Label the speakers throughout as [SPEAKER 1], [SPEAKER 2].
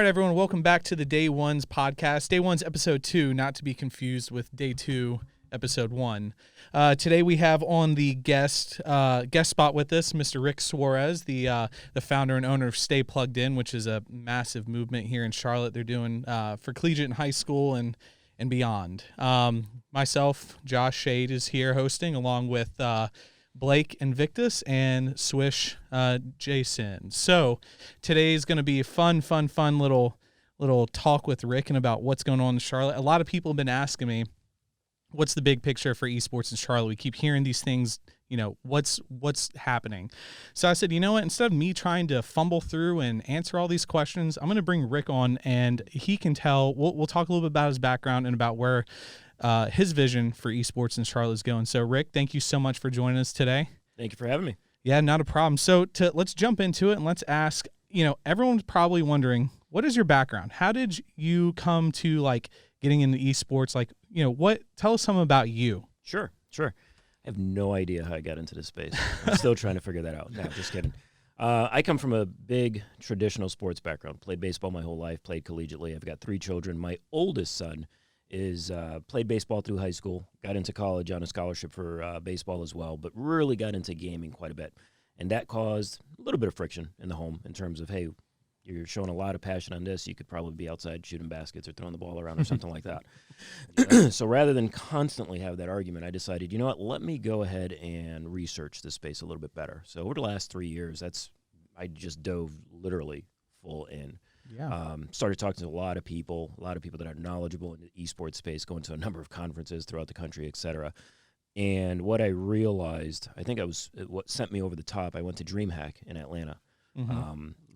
[SPEAKER 1] right, everyone, welcome back to the Day One's podcast. Day One's episode 2, not to be confused with Day 2, episode 1. Today we have on the guest spot with us, Mr. Rick Suarez, the founder and owner of Stay Plugged In, which is a massive movement here in Charlotte. They're doing for collegiate and high school and beyond. Myself, Josh Shade, is here hosting along with Blake Invictus and Swish Jason. So today's going to be a fun little talk with Rick and about what's going on in Charlotte. A lot of people have been asking me, what's the big picture for esports in Charlotte? We keep hearing these things, what's happening. So I said, you know what, instead of me trying to fumble through and answer all these questions, I'm going to bring Rick on and he can tell, we'll talk a little bit about his background and about where his vision for esports in Charlotte is going. So Rick, thank you so much for joining us today.
[SPEAKER 2] Thank you for having me.
[SPEAKER 1] Yeah, not a problem. So let's jump into it and let's ask, everyone's probably wondering, what is your background? How did you come to getting into esports? Tell us something about you.
[SPEAKER 2] Sure. I have no idea how I got into this space. I'm still trying to figure that out. No, just kidding. I come from a big traditional sports background. Played baseball my whole life, played collegiately. I've got 3 children. My oldest son is played baseball through high school, got into college on a scholarship for baseball as well, but really got into gaming quite a bit. And that caused a little bit of friction in the home in terms of, hey, you're showing a lot of passion on this. You could probably be outside shooting baskets or throwing the ball around or something like that. So rather than constantly have that argument, I decided, let me go ahead and research this space a little bit better. So over the last 3 years, I just dove literally full in.
[SPEAKER 1] Yeah.
[SPEAKER 2] Started talking to a lot of people that are knowledgeable in the esports space, going to a number of conferences throughout the country, et cetera. And what I realized, I think what sent me over the top, I went to DreamHack in Atlanta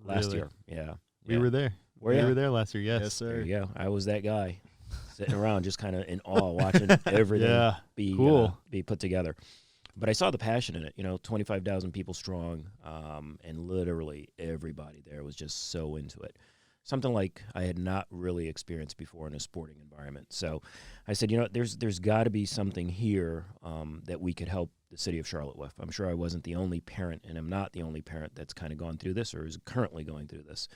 [SPEAKER 2] last year. Yeah.
[SPEAKER 3] We were there. We were there last year, yes.
[SPEAKER 2] There you go. I was that guy sitting around just kind of in awe, watching everything be put together. But I saw the passion in it, 25,000 people strong, and literally everybody there was just so into it. Something like I had not really experienced before in a sporting environment. So I said, there's got to be something here that we could help the city of Charlotte with. I'm sure I wasn't the only parent, and I'm not the only parent that's kind of gone through this or is currently going through this.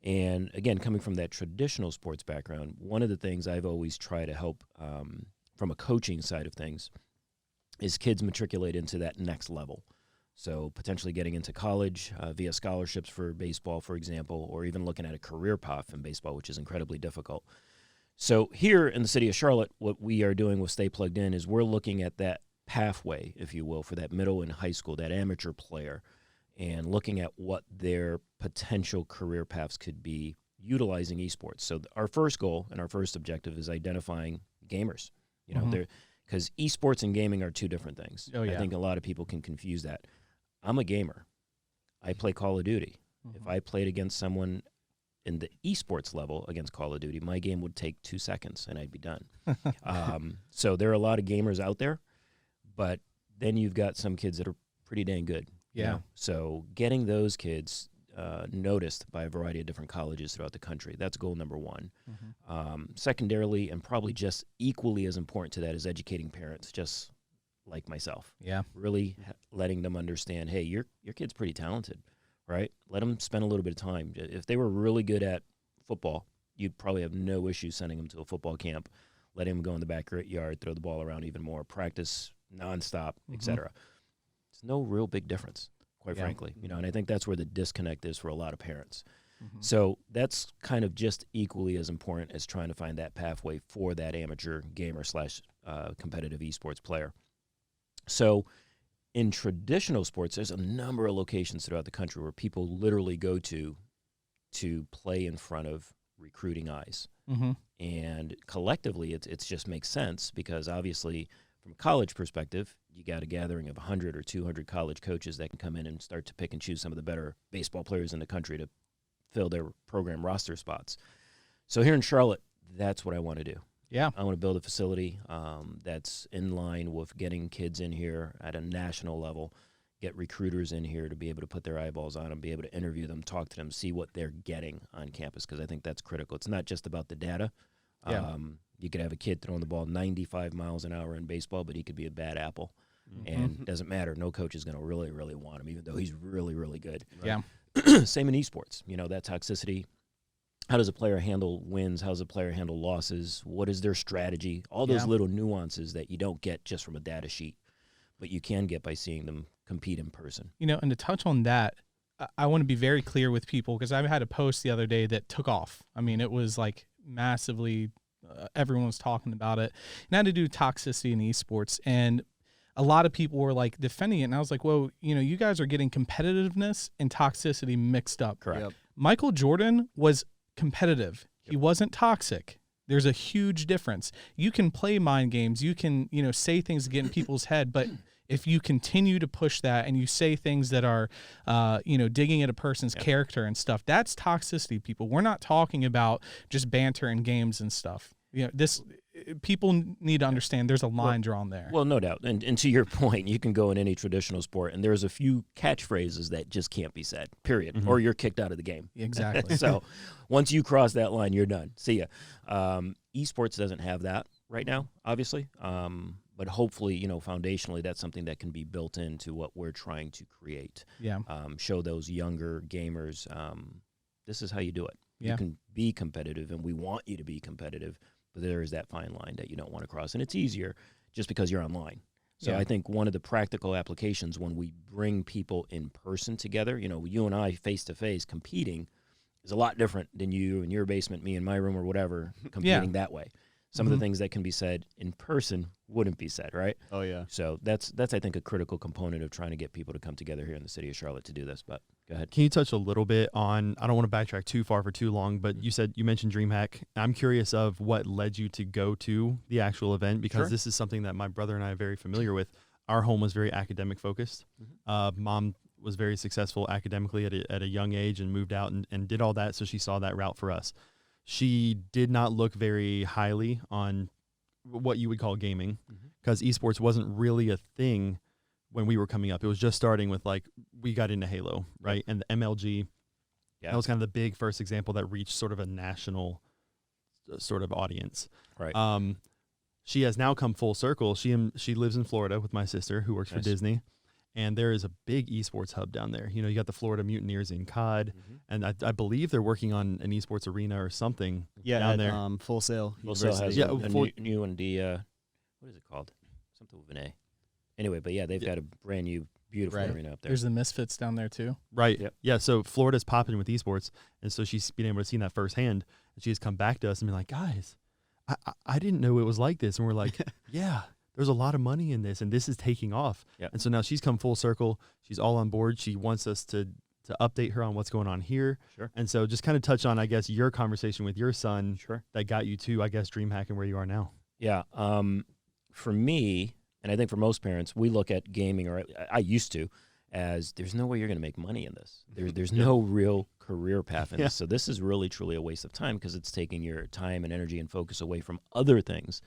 [SPEAKER 2] And again, coming from that traditional sports background, one of the things I've always tried to help from a coaching side of things is kids matriculate into that next level. So potentially getting into college via scholarships for baseball, for example, or even looking at a career path in baseball, which is incredibly difficult. So here in the city of Charlotte, what we are doing with Stay Plugged In is we're looking at that pathway, if you will, for that middle and high school, that amateur player, and looking at what their potential career paths could be utilizing esports. So our first goal and our first objective is identifying gamers. Because esports and gaming are 2 different things.
[SPEAKER 1] Oh, yeah.
[SPEAKER 2] I think a lot of people can confuse that. I'm a gamer. I play Call of Duty. If I played against someone in the esports level against Call of Duty, my game would take 2 seconds and I'd be done. So there are a lot of gamers out there, but then you've got some kids that are pretty dang good.
[SPEAKER 1] Yeah.
[SPEAKER 2] So getting those kids noticed by a variety of different colleges throughout the country. That's goal number 1. Secondarily, and probably just equally as important to that, is educating parents, just like myself.
[SPEAKER 1] Yeah.
[SPEAKER 2] Really letting them understand, hey, your kid's pretty talented, right? Let them spend a little bit of time. If they were really good at football, you'd probably have no issue sending them to a football camp, letting them go in the backyard, throw the ball around even more, practice nonstop, et cetera. It's no real big difference, quite frankly. And I think that's where the disconnect is for a lot of parents. So that's kind of just equally as important as trying to find that pathway for that amateur gamer / competitive esports player. So in traditional sports, there's a number of locations throughout the country where people literally go to play in front of recruiting eyes. And collectively, it just makes sense because obviously from a college perspective, you got a gathering of 100 or 200 college coaches that can come in and start to pick and choose some of the better baseball players in the country to fill their program roster spots. So here in Charlotte, that's what I want to do.
[SPEAKER 1] Yeah.
[SPEAKER 2] I want to build a facility that's in line with getting kids in here at a national level, get recruiters in here to be able to put their eyeballs on them, be able to interview them, talk to them, see what they're getting on campus, because I think that's critical. It's not just about the data.
[SPEAKER 1] Yeah.
[SPEAKER 2] You could have a kid throwing the ball 95 miles an hour in baseball, but he could be a bad apple. And it doesn't matter. No coach is going to really, really want him, even though he's really, really good.
[SPEAKER 1] Yeah.
[SPEAKER 2] Same in esports. That toxicity How does a player handle wins? How does a player handle losses? What is their strategy? All those little nuances that you don't get just from a data sheet, but you can get by seeing them compete in person.
[SPEAKER 1] And to touch on that, I want to be very clear with people because I had a post the other day that took off. I mean, it was like massively, everyone was talking about it. And it had to do with toxicity in esports. And a lot of people were like defending it. And I was like, well, you guys are getting competitiveness and toxicity mixed up.
[SPEAKER 2] Correct. Yep.
[SPEAKER 1] Michael Jordan was competitive. He wasn't toxic. There's a huge difference. You can play mind games. You can, say things to get in people's head, but if you continue to push that and you say things that are, digging at a person's character and stuff, that's toxicity, people. We're not talking about just banter in games and stuff. People need to understand there's a line drawn there.
[SPEAKER 2] Well, no doubt. And to your point, you can go in any traditional sport, and there's a few catchphrases that just can't be said, period, or you're kicked out of the game.
[SPEAKER 1] Exactly.
[SPEAKER 2] So once you cross that line, you're done. See ya. Esports doesn't have that right now, obviously. But hopefully, foundationally, that's something that can be built into what we're trying to create.
[SPEAKER 1] Yeah.
[SPEAKER 2] Show those younger gamers, this is how you do it.
[SPEAKER 1] Yeah.
[SPEAKER 2] You can be competitive, and we want you to be competitive, but there is that fine line that you don't want to cross. And it's easier just because you're online. So I think one of the practical applications when we bring people in person together, you and I face-to-face competing is a lot different than you in your basement, me in my room or whatever, competing that way. Some of the things that can be said in person wouldn't be said, right?
[SPEAKER 3] Oh, yeah.
[SPEAKER 2] So that's I think, a critical component of trying to get people to come together here in the city of Charlotte to do this. But go ahead.
[SPEAKER 3] Can you touch a little bit on, I don't want to backtrack too far for too long, but you mentioned DreamHack. I'm curious of what led you to go to the actual event, because this is something that my brother and I are very familiar with. Our home was very academic focused. Mom was very successful academically at a young age and moved out and did all that, so she saw that route for us. She did not look very highly on what you would call gaming, because esports wasn't really a thing when we were coming up. It was just starting with, we got into Halo, right? And the MLG, that was kind of the big first example that reached sort of a national sort of audience.
[SPEAKER 2] Right.
[SPEAKER 3] She has now come full circle. She lives in Florida with my sister, who works for Disney. And there is a big esports hub down there. You got the Florida Mutineers in COD, and I believe they're working on an esports arena or something down there.
[SPEAKER 4] Full Sail.
[SPEAKER 2] Full Sail has a new and what is it called? Something with an A. Anyway, but they've got a brand new, beautiful arena up there.
[SPEAKER 1] There's the Misfits down there too.
[SPEAKER 3] Right. Yep. Yeah. So Florida's popping with esports, and so she's been able to see that firsthand. And she has come back to us and been like, guys, I didn't know it was like this, and we're like, yeah. There's a lot of money in this, and this is taking off.
[SPEAKER 2] Yep.
[SPEAKER 3] And so now she's come full circle. She's all on board. She wants us to update her on what's going on here.
[SPEAKER 2] Sure.
[SPEAKER 3] And so just kind of touch on, I guess, your conversation with your son that got you to, I guess, DreamHack and where you are now.
[SPEAKER 2] Yeah. For me, and I think for most parents, we look at gaming, or I used to, as there's no way you're going to make money in this. There's no real career path in this. So this is really, truly a waste of time, because it's taking your time and energy and focus away from other things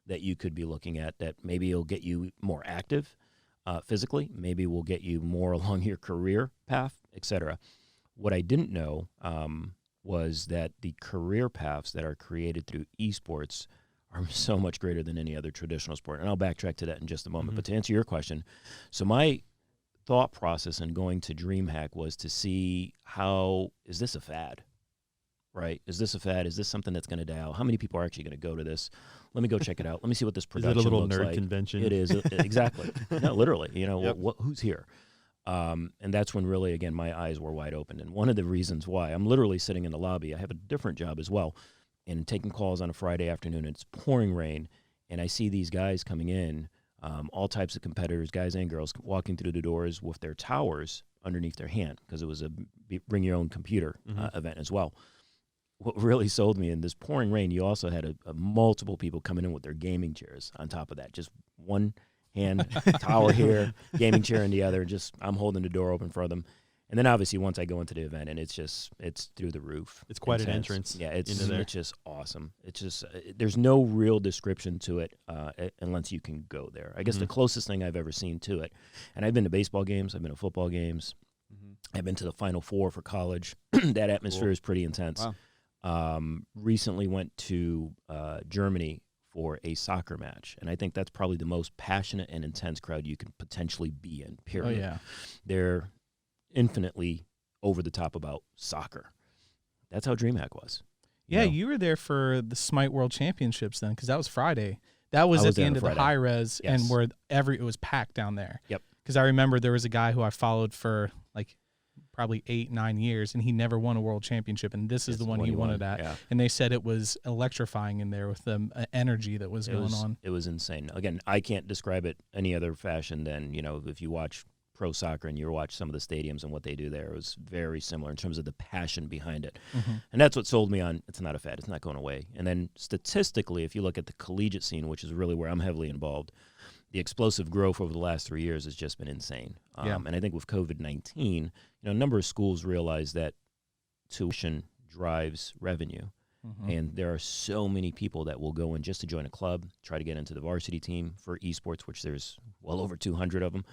[SPEAKER 2] that you could be looking at that maybe it'll get you more active physically, maybe will get you more along your career path, etc. What I didn't know was that the career paths that are created through esports are so much greater than any other traditional sport. And I'll backtrack to that in just a moment. But to answer your question, so my thought process in going to DreamHack was to see, how is this a fad? Right? Is this a fad? Is this something that's going to die out? How many people are actually going to go to this? Let me go check it out. Let me see what this production looks like.
[SPEAKER 3] Is it a little nerd convention?
[SPEAKER 2] It is, exactly. No, literally. Who's here? And that's when really, again, my eyes were wide open. And one of the reasons why, I'm literally sitting in the lobby. I have a different job as well, and taking calls on a Friday afternoon. And it's pouring rain, and I see these guys coming in, all types of competitors, guys and girls, walking through the doors with their towers underneath their hand, because it was a bring your own computer event as well. What really sold me, in this pouring rain, you also had a multiple people coming in with their gaming chairs on top of that. Just one hand, tower here, gaming chair in the other. Just, I'm holding the door open for them. And then obviously once I go into the event, and it's through the roof.
[SPEAKER 3] It's quite an entrance.
[SPEAKER 2] Yeah, it's just awesome. It's just, there's no real description to it unless you can go there. I guess the closest thing I've ever seen to it, and I've been to baseball games, I've been to football games, I've been to the Final Four for college. That atmosphere is pretty intense.
[SPEAKER 4] Wow.
[SPEAKER 2] Recently went to Germany for a soccer match, and I think that's probably the most passionate and intense crowd you could potentially be in, period.
[SPEAKER 1] Oh, yeah.
[SPEAKER 2] They're infinitely over the top about soccer. That's how DreamHack was.
[SPEAKER 1] Yeah, you were there for the Smite World Championships then, because that was Friday. That was at the end of the high res, and where it was packed down there.
[SPEAKER 2] Yep.
[SPEAKER 1] Because I remember there was a guy who I followed for like probably 8-9 years, and he never won a world championship, and this is the one he won it at. Yeah. And they said it was electrifying in there with the energy that was going on.
[SPEAKER 2] It was insane. Again, I can't describe it any other fashion than, if you watch pro soccer and you watch some of the stadiums and what they do there, it was very similar in terms of the passion behind it. Mm-hmm. And that's what sold me on it's not a fad, it's not going away. And then statistically, if you look at the collegiate scene, which is really where I'm heavily involved, the explosive growth over the last 3 years has just been insane. And I think with COVID-19, a number of schools realize that tuition drives revenue. Mm-hmm. And there are so many people that will go in just to join a club, try to get into the varsity team for esports, which there's well over 200 of them.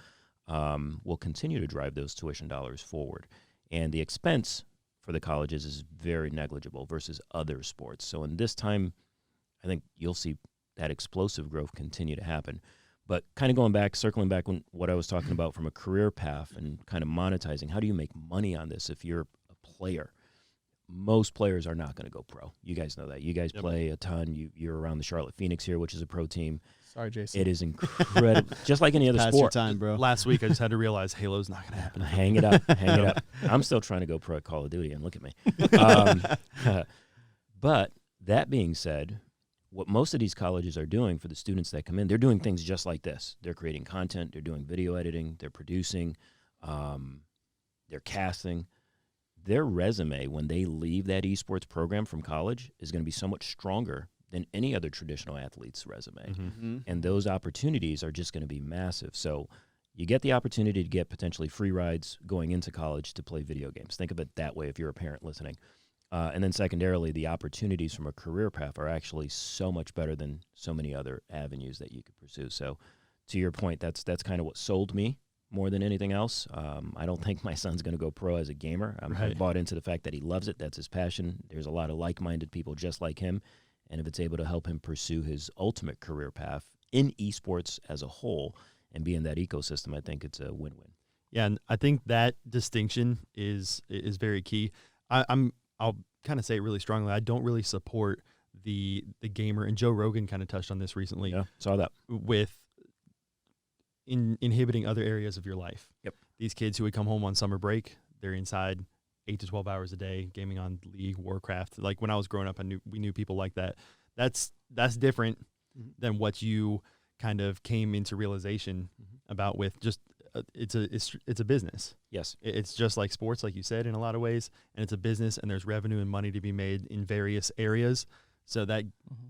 [SPEAKER 2] Will continue to drive those tuition dollars forward. And the expense for the colleges is very negligible versus other sports. So in this time, I think you'll see that explosive growth continue to happen. But kind of circling back when what I was talking about from a career path and kind of monetizing, how do you make money on this if you're a player? Most players are not going to go pro. You guys know that. You guys play a ton. You're around the Charlotte Phoenix here, which is a pro team.
[SPEAKER 1] Sorry, Jason.
[SPEAKER 2] It is incredible. Just like any other sport.
[SPEAKER 3] Your time, bro. Last week, I just had to realize Halo's not going to happen.
[SPEAKER 2] Hang it up. Hang it up. I'm still trying to go pro at Call of Duty, and look at me. But that being said, what most of these colleges are doing for the students that come in, they're doing things just like this. They're creating content. They're doing video editing. They're producing. They're casting. Their resume, when they leave that esports program from college, is going to be so much stronger than any other traditional athlete's resume. Mm-hmm. And those opportunities are just going to be massive. So you get the opportunity to get potentially free rides going into college to play video games. Think of it that way if you're a parent listening. And then secondarily, the opportunities from a career path are actually so much better than so many other avenues that you could pursue. So to your point, that's kind of what sold me more than anything else. I don't think my son's going to go pro as a gamer. I bought into the fact that he loves it. That's his passion. There's a lot of like-minded people just like him. And if it's able to help him pursue his ultimate career path in esports as a whole and be in that ecosystem, I think it's a win-win.
[SPEAKER 3] Yeah, and I think that distinction is very key. I'll kind of say it really strongly. I don't really support the gamer, and Joe Rogan kind of touched on this recently.
[SPEAKER 2] Yeah, saw that.
[SPEAKER 3] With inhibiting other areas of your life.
[SPEAKER 2] Yep.
[SPEAKER 3] These kids who would come home on summer break, they're inside 8 to 12 hours a day gaming on League, Warcraft. Like when I was growing up, we knew people like that. That's different than what you kind of came into realization about with just it's a business.
[SPEAKER 2] Yes.
[SPEAKER 3] It's just like sports, like you said, in a lot of ways, and it's a business, and there's revenue and money to be made in various areas. So that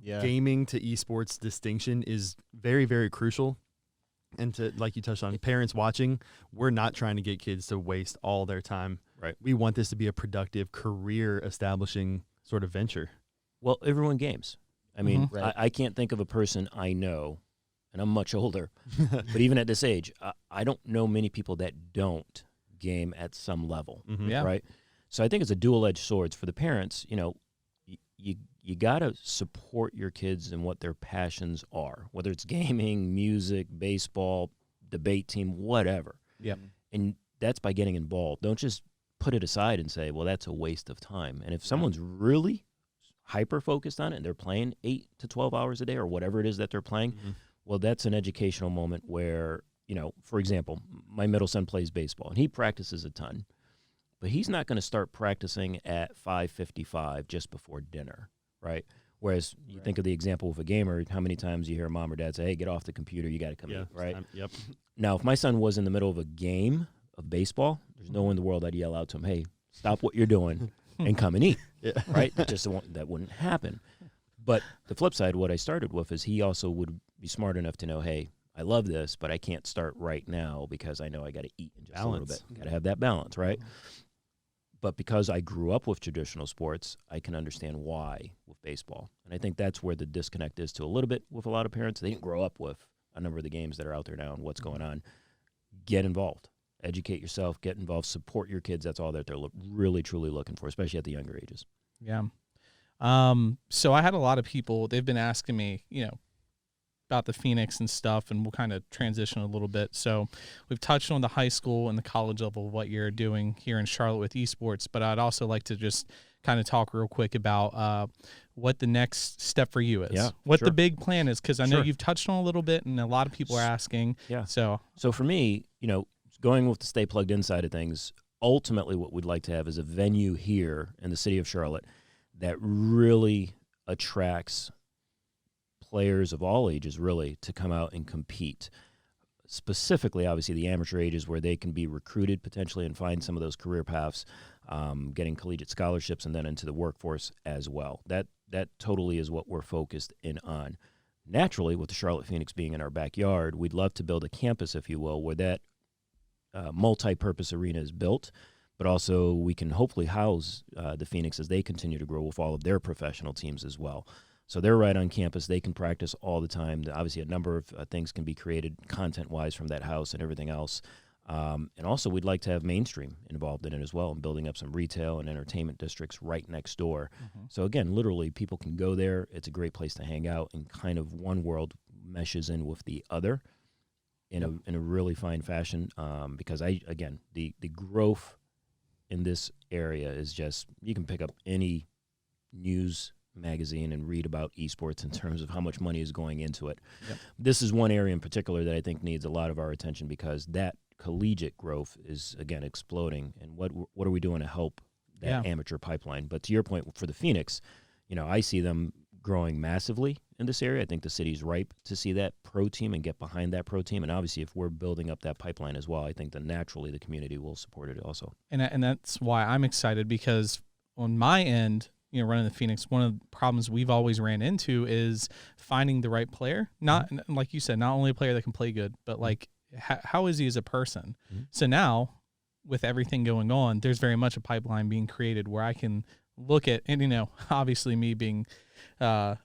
[SPEAKER 3] gaming to esports distinction is very, very crucial. And to, like you touched on, parents watching, we're not trying to get kids to waste all their time.
[SPEAKER 2] Right.
[SPEAKER 3] We want this to be a productive, career-establishing sort of venture.
[SPEAKER 2] Well, everyone games. I mean, I can't think of a person I know, and I'm much older, but even at this age, I don't know many people that don't game at some level, right? So I think it's a dual-edged sword for the parents. You got to support your kids in what their passions are, whether it's gaming, music, baseball, debate team, whatever.
[SPEAKER 1] Yep.
[SPEAKER 2] And that's by getting involved. Don't just put it aside and say, well, that's a waste of time. And if someone's really hyper-focused on it and they're playing 8 to 12 hours a day or whatever it is that they're playing, well, that's an educational moment where, for example, my middle son plays baseball, and he practices a ton. But he's not going to start practicing at 5:55 just before dinner, right? Whereas you think of the example of a gamer, how many times you hear mom or dad say, hey, get off the computer, you got to come in, right?
[SPEAKER 3] Yep.
[SPEAKER 2] Now, if my son was in the middle of a game of baseball, there's no one in the world I'd yell out to him, hey, stop what you're doing and come and eat, right? That wouldn't happen. But the flip side, what I started with is he also would be smart enough to know, hey, I love this, but I can't start right now because I know I got to eat in just a little bit. Got to have that balance, right? But because I grew up with traditional sports, I can understand why with baseball. And I think that's where the disconnect is to a little bit with a lot of parents. They didn't grow up with a number of the games that are out there now and what's going on. Get involved. Educate yourself. Get involved. Support your kids. That's all that they're really, truly looking for, especially at the younger ages.
[SPEAKER 1] Yeah. So I had a lot of people, they've been asking me, about the Phoenix and stuff, and we'll kind of transition a little bit. So we've touched on the high school and the college level of what you're doing here in Charlotte with esports, but I'd also like to just kind of talk real quick about what the next step for you is.
[SPEAKER 2] Yeah,
[SPEAKER 1] what
[SPEAKER 2] sure.
[SPEAKER 1] the big plan is, because I know
[SPEAKER 2] Sure.
[SPEAKER 1] you've touched on a little bit, and a lot of people are asking.
[SPEAKER 2] Yeah.
[SPEAKER 1] So
[SPEAKER 2] for me, going with the Stay Plugged In side of things, ultimately what we'd like to have is a venue here in the city of Charlotte that really attracts players of all ages, really, to come out and compete. Specifically, obviously, the amateur ages where they can be recruited potentially and find some of those career paths, getting collegiate scholarships and then into the workforce as well. That totally is what we're focused in on. Naturally, with the Charlotte Phoenix being in our backyard, we'd love to build a campus, if you will, where that multi-purpose arena is built, but also we can hopefully house the Phoenix as they continue to grow with all of their professional teams as well. So they're right on campus. They can practice all the time. Obviously, a number of things can be created content-wise from that house and everything else. And also, we'd like to have mainstream involved in it as well and building up some retail and entertainment districts right next door. So, again, literally, people can go there. It's a great place to hang out, and kind of one world meshes in with the other in a really fine fashion, because, the growth in this area is just, you can pick up any news magazine and read about esports in terms of how much money is going into it. Yep. This is one area in particular that I think needs a lot of our attention, because that collegiate growth is, again, exploding. And what are we doing to help that amateur pipeline? But to your point, for the Phoenix, I see them growing massively in this area. I think the city's ripe to see that pro team and get behind that pro team. And obviously, if we're building up that pipeline as well, I think that naturally the community will support it also.
[SPEAKER 1] And that's why I'm excited, because on my end, running the Phoenix, one of the problems we've always ran into is finding the right player. Not, like you said, not only a player that can play good, but like, how is he as a person? So now, with everything going on, there's very much a pipeline being created where I can look at, and obviously me being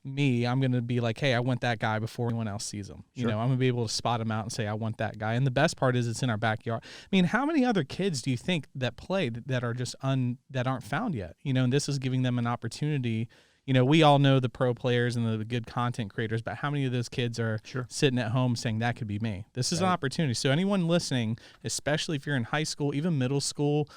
[SPEAKER 1] me, I'm going to be like, hey, I want that guy before anyone else sees him. Sure. I'm going to be able to spot him out and say, I want that guy. And the best part is it's in our backyard. I mean, how many other kids do you think that play that are just that aren't found yet? And this is giving them an opportunity. We all know the pro players and the good content creators, but how many of those kids are sitting at home saying that could be me? This is an opportunity. So anyone listening, especially if you're in high school, even middle school,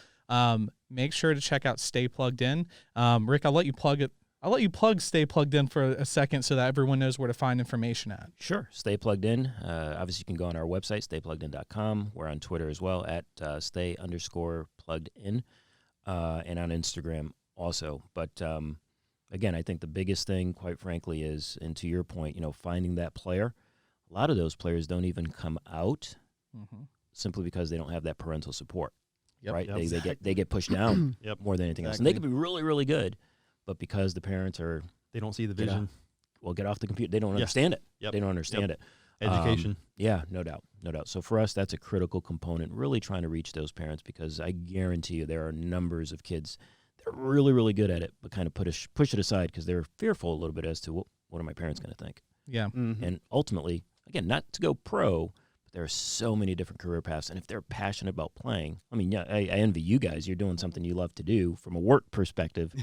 [SPEAKER 1] make sure to check out Stay Plugged In. Rick, I'll let you plug it. I'll let you Stay Plugged In for a second so that everyone knows where to find information at.
[SPEAKER 2] Sure. Stay Plugged In. Obviously, you can go on our website, staypluggedin.com. We're on Twitter as well at stay_plugged_in, and on Instagram also. But, again, I think the biggest thing, quite frankly, is, and to your point, finding that player. A lot of those players don't even come out simply because they don't have that parental support. Right? Yep. They get pushed down more than anything else. And they could be really, really good. But because the parents they
[SPEAKER 3] don't see the vision.
[SPEAKER 2] Get off the computer. They don't understand it.
[SPEAKER 3] Yep.
[SPEAKER 2] They don't understand it.
[SPEAKER 3] Education.
[SPEAKER 2] No doubt. So for us, that's a critical component, really trying to reach those parents, because I guarantee you there are numbers of kids that are really, really good at it, but kind of push it aside because they're fearful a little bit as to what are my parents going to think.
[SPEAKER 1] Yeah.
[SPEAKER 2] And ultimately, again, not to go pro, but there are so many different career paths. And if they're passionate about playing, I mean, I envy you guys. You're doing something you love to do from a work perspective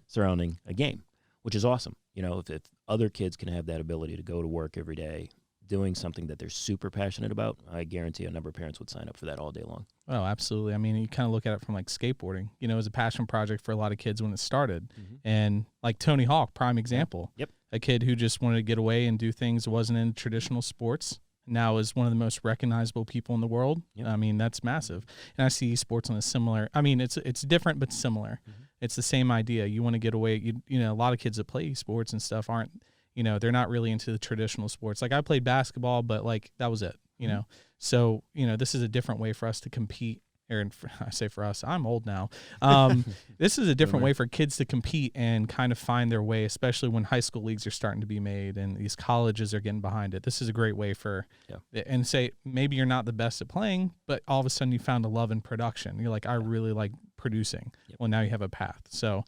[SPEAKER 2] surrounding a game, which is awesome. If other kids can have that ability to go to work every day doing something that they're super passionate about, I guarantee a number of parents would sign up for that all day long.
[SPEAKER 1] Oh, absolutely. I mean, you kind of look at it from like skateboarding, it was a passion project for a lot of kids when it started. And like Tony Hawk, prime example.
[SPEAKER 2] Yep.
[SPEAKER 1] A kid who just wanted to get away and do things, wasn't in traditional sports, now is one of the most recognizable people in the world. Yep. I mean, that's massive. And I see esports on a similar, I mean, it's different but similar. It's the same idea. You want to get away. A lot of kids that play esports and stuff aren't, they're not really into the traditional sports. Like I played basketball, but like that was it, So, this is a different way for us to compete. I say for us, I'm old now. This is a different way for kids to compete and kind of find their way, especially when high school leagues are starting to be made and these colleges are getting behind it. This is a great way and say maybe you're not the best at playing, but all of a sudden you found a love in production. You're like, I really like producing. Yep. Well, now you have a path. So,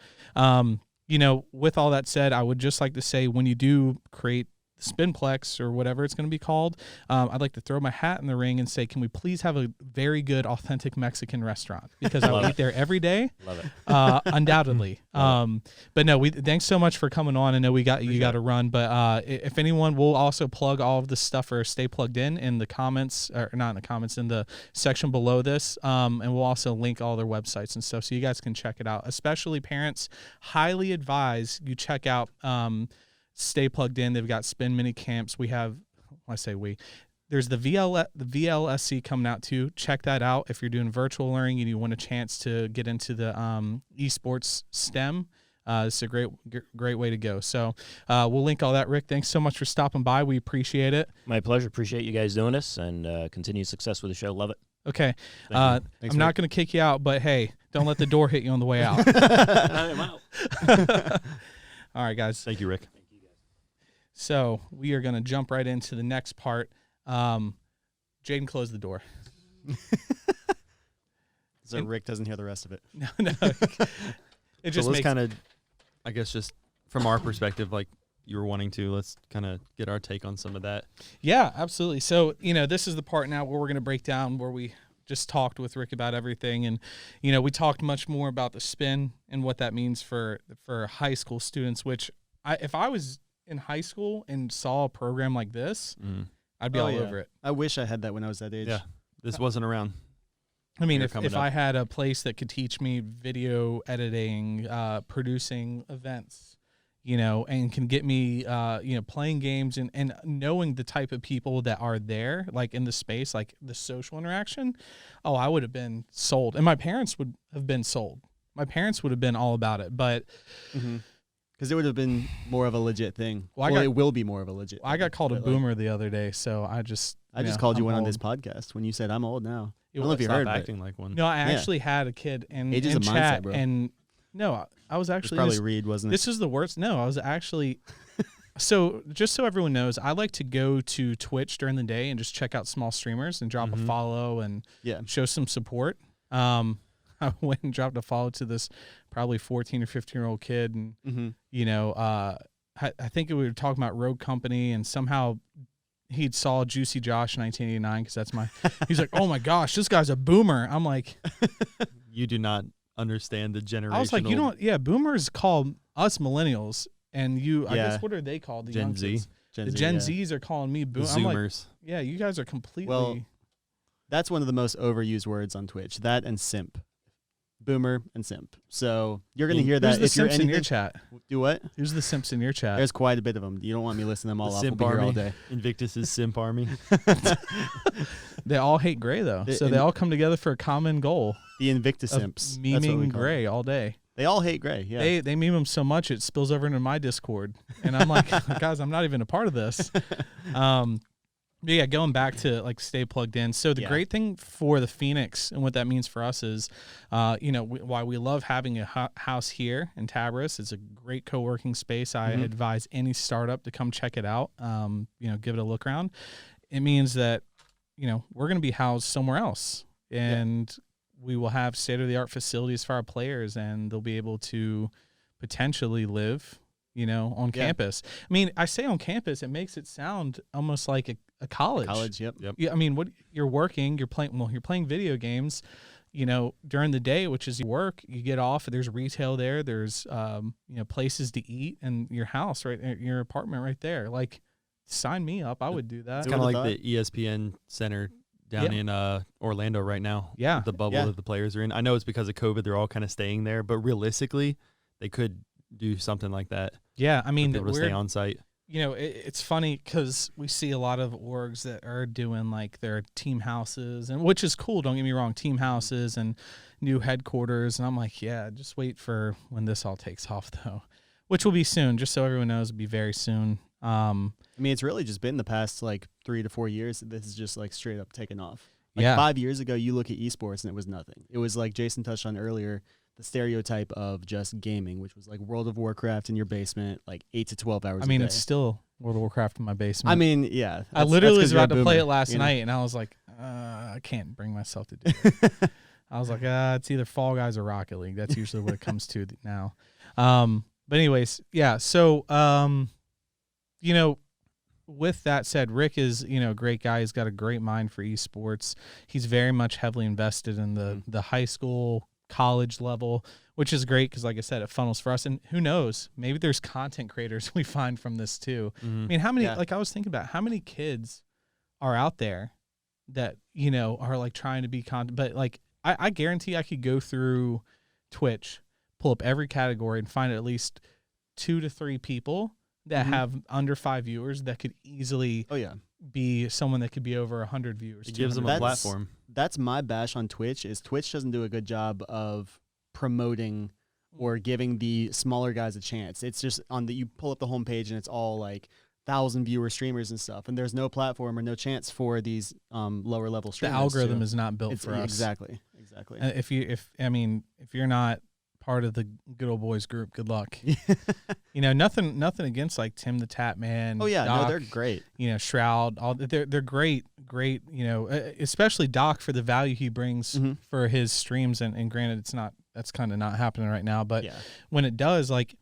[SPEAKER 1] with all that said, I would just like to say when you do create Spinplex or whatever it's going to be called, I'd like to throw my hat in the ring and say, can we please have a very good, authentic Mexican restaurant? Because I would eat there every day.
[SPEAKER 2] Love it.
[SPEAKER 1] Undoubtedly. But no, thanks so much for coming on. I know you got to run, but if anyone, we'll also plug all of this stuff for Stay Plugged in the comments, or not in the comments, in the section below this. And we'll also link all their websites and stuff so you guys can check it out. Especially parents, highly advise you check out Stay Plugged In. They've got spin mini camps. We have, there's the VLSC coming out too. Check that out. If you're doing virtual learning and you want a chance to get into the esports STEM, it's a great way to go. So we'll link all that. Rick, thanks so much for stopping by. We appreciate it.
[SPEAKER 2] My pleasure. Appreciate you guys doing this, and continued success with the show. Love it.
[SPEAKER 1] Okay. I'm not going to kick you out, but hey, don't let the door hit you on the way out.
[SPEAKER 2] I'm out.
[SPEAKER 1] All right, guys.
[SPEAKER 3] Thank you, Rick.
[SPEAKER 1] So we are going to jump right into the next part. Jaden, close the door.
[SPEAKER 4] So Rick doesn't hear the rest of it.
[SPEAKER 1] No. It just
[SPEAKER 3] let's
[SPEAKER 1] makes
[SPEAKER 3] kind of, I guess, just from our perspective, like you were wanting to, let's kind of get our take on some of that.
[SPEAKER 1] Yeah, absolutely. So, this is the part now where we're going to break down where we just talked with Rick about everything. And, we talked much more about the spin and what that means for high school students, which if I was in high school and saw a program like this, I'd be all over it.
[SPEAKER 4] I wish I had that when I was that age.
[SPEAKER 3] Yeah, this wasn't around.
[SPEAKER 1] I mean, if I had a place that could teach me video editing, producing events, and can get me, playing games and knowing the type of people that are there, like in the space, like the social interaction, I would have been sold. And my parents would have been sold. My parents would have been all about it. But
[SPEAKER 4] because it would have been more of a legit thing. It will be more of a legit thing.
[SPEAKER 1] I got called a boomer the other day, so I just
[SPEAKER 4] called you one
[SPEAKER 1] old.
[SPEAKER 4] on this podcast when you said I'm old now. I
[SPEAKER 3] don't
[SPEAKER 4] know if you heard
[SPEAKER 3] acting like one.
[SPEAKER 1] No, I actually had a kid in
[SPEAKER 4] Age is a
[SPEAKER 1] chat,
[SPEAKER 4] mindset, bro.
[SPEAKER 1] and no, I was actually
[SPEAKER 4] probably Reed, wasn't it?
[SPEAKER 1] This is the worst. No, I was actually. So just so everyone knows, I like to go to Twitch during the day and just check out small streamers and drop a follow and show some support. I went and dropped a follow to this probably 14 or 15-year-old kid, and I think we were talking about Rogue Company, and somehow he saw Juicy Josh 1989 because that's my. He's like, oh my gosh, this guy's a boomer. I'm like,
[SPEAKER 3] you do not understand the generational.
[SPEAKER 1] I was like, boomers call us millennials, and I guess what are they called? The
[SPEAKER 3] Gen Z.
[SPEAKER 1] The Gen Zs are calling me boomer. I'm like, yeah, you guys are completely.
[SPEAKER 4] Well, that's one of the most overused words on Twitch. That and simp. Boomer and simp. So you're going to hear that
[SPEAKER 1] if you're in your chat.
[SPEAKER 4] Do what?
[SPEAKER 1] Who's the simps in your chat?
[SPEAKER 4] There's quite a bit of them. You don't want me listening to them all off. We'll be here all day.
[SPEAKER 3] Invictus's simp army.
[SPEAKER 1] They all hate Gray, though. So they all come together for a common goal.
[SPEAKER 4] The Invictus simps.
[SPEAKER 1] Memeing Gray all day.
[SPEAKER 4] They all hate Gray, yeah.
[SPEAKER 1] They meme him so much it spills over into my Discord. And I'm like, guys, I'm not even a part of this. But yeah, going back to like Stay Plugged In. So the great thing for the Phoenix and what that means for us is, why we love having a house here in Tabris. It's a great co-working space. I advise any startup to come check it out. Give it a look around. It means that, we're going to be housed somewhere else, and we will have state-of-the-art facilities for our players, and they'll be able to potentially live, on campus. I mean, I say on campus, it makes it sound almost like a college.
[SPEAKER 4] Yep.
[SPEAKER 1] Yeah, I mean, what you're working, you're playing video games, during the day, which is your work. You get off, there's retail there, there's places to eat, and your house your apartment right there. Like, sign me up. I would do that.
[SPEAKER 3] It's kind of like the ESPN Center down in Orlando right now.
[SPEAKER 1] Yeah.
[SPEAKER 3] The bubble that the players are in. I know it's because of COVID, they're all kind of staying there, but realistically, they could do something like that.
[SPEAKER 1] Yeah, I mean,
[SPEAKER 3] be able to stay on site.
[SPEAKER 1] It's funny because we see a lot of orgs that are doing like their team houses, and which is cool. Don't get me wrong, team houses and new headquarters. And I'm like, yeah, just wait for when this all takes off, though, which will be soon. Just so everyone knows, it'll be very soon. I
[SPEAKER 4] mean, it's really just been the past like 3 to 4 years that this is just like straight up taken off. Like 5 years ago, you look at esports and it was nothing. It was like Jason touched on earlier, the stereotype of just gaming, which was like World of Warcraft in your basement, like 8 to 12 hours a day.
[SPEAKER 1] It's still World of Warcraft in my basement.
[SPEAKER 4] I mean, yeah.
[SPEAKER 1] I literally was about to play it last night, and I was like, I can't bring myself to do it. I was like, it's either Fall Guys or Rocket League. That's usually what it comes to now. But anyways, yeah. So, with that said, Rick is, a great guy. He's got a great mind for esports. He's very much heavily invested in the high school, college level, which is great because, like I said, it funnels for us. And who knows, maybe there's content creators we find from this too. I mean, how many, like I was thinking about how many kids are out there that, are like trying to be content, but like I guarantee I could go through Twitch, pull up every category and find at least 2 to 3 people that have under 5 viewers that could easily be someone that could be over 100 viewers.
[SPEAKER 3] It gives them a platform.
[SPEAKER 4] That's my bash on Twitch is Twitch doesn't do a good job of promoting or giving the smaller guys a chance. It's just you pull up the homepage and it's all like 1,000 viewer streamers and stuff, and there's no platform or no chance for these lower level streamers.
[SPEAKER 1] The algorithm is not built for us.
[SPEAKER 4] Exactly.
[SPEAKER 1] If you're not part of the good old boys group, good luck. Nothing against like Tim the Tap Man.
[SPEAKER 4] Oh yeah,
[SPEAKER 1] Doc,
[SPEAKER 4] no, they're great.
[SPEAKER 1] Shroud, they're great. Especially Doc for the value he brings for his streams. And granted, that's kind of not happening right now. But when it does, like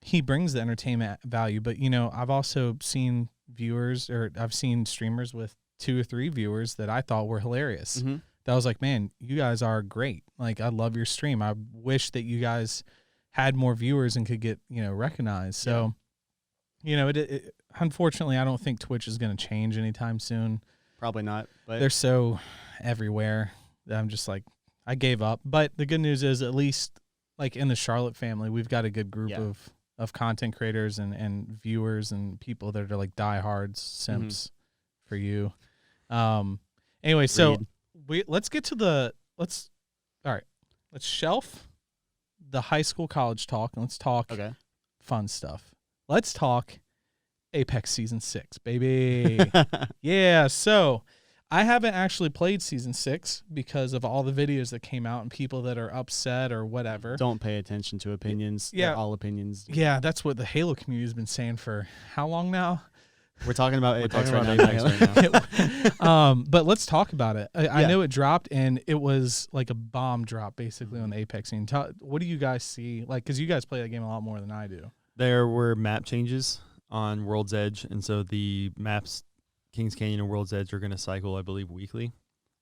[SPEAKER 1] he brings the entertainment value. But I've also seen I've seen streamers with 2 or 3 viewers that I thought were hilarious. That was like, man, you guys are great. Like, I love your stream. I wish that you guys had more viewers and could get, recognized. So, unfortunately, I don't think Twitch is going to change anytime soon.
[SPEAKER 4] Probably not. But
[SPEAKER 1] they're so everywhere that I'm just like, I gave up. But the good news is, at least, like, in the Charlotte family, we've got a good group of content creators and viewers and people that are like diehards, simps for you. Anyway, so... Let's shelf the high school college talk and let's talk fun stuff. Let's talk Apex Season 6, baby. Yeah, so I haven't actually played Season 6 because of all the videos that came out and people that are upset or whatever.
[SPEAKER 4] Don't pay attention to opinions. Yeah. They're all opinions.
[SPEAKER 1] Yeah, that's what the Halo community has been saying for how long now?
[SPEAKER 4] We're talking about Apex right
[SPEAKER 1] now. But let's talk about it. I know it dropped, and it was like a bomb drop, basically, on the Apex scene. What do you guys see? Like, because you guys play that game a lot more than I do.
[SPEAKER 3] There were map changes on World's Edge, and so the maps, Kings Canyon and World's Edge, are going to cycle, I believe, weekly.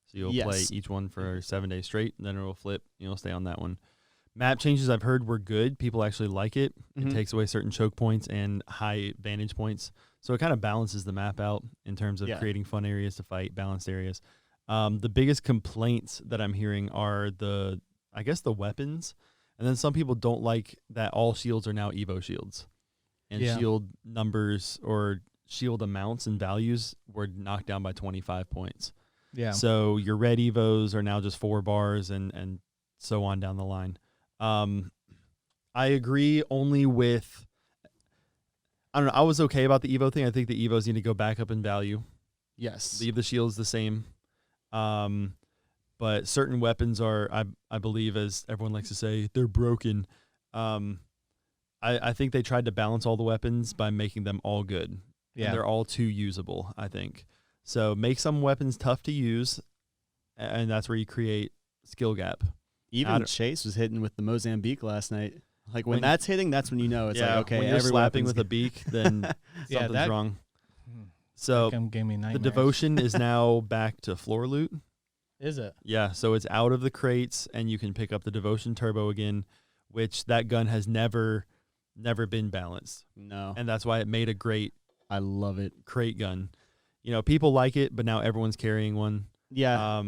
[SPEAKER 3] So you'll play each one for 7 days straight, and then it'll flip. You'll stay on that one. Map changes I've heard were good. People actually like it. It takes away certain choke points and high vantage points. So it kind of balances the map out in terms of creating fun areas to fight, balanced areas. The biggest complaints that I'm hearing are the weapons. And then some people don't like that all shields are now Evo shields. And shield numbers or shield amounts and values were knocked down by 25 points. Yeah. So your red Evos are now just 4 bars and so on down the line. I agree only with, I don't know, I was okay about the Evo thing. I think the Evos need to go back up in value.
[SPEAKER 4] Yes.
[SPEAKER 3] Leave the shields the same. But certain weapons are, I believe, as everyone likes to say, they're broken. I think they tried to balance all the weapons by making them all good. Yeah. And they're all too usable, I think. So make some weapons tough to use, and that's where you create skill gap.
[SPEAKER 4] Even Chase was hitting with the Mozambique last night. Like when that's hitting, that's when you know it's like, okay,
[SPEAKER 3] when you're slapping with a beak, then something's wrong. So the devotion is now back to floor loot.
[SPEAKER 1] Is it?
[SPEAKER 3] Yeah, so it's out of the crates, and you can pick up the devotion turbo again, which that gun has never been balanced.
[SPEAKER 4] No.
[SPEAKER 3] And that's why it made a great,
[SPEAKER 4] I love it,
[SPEAKER 3] crate gun. People like it, but now everyone's carrying one.
[SPEAKER 4] Yeah.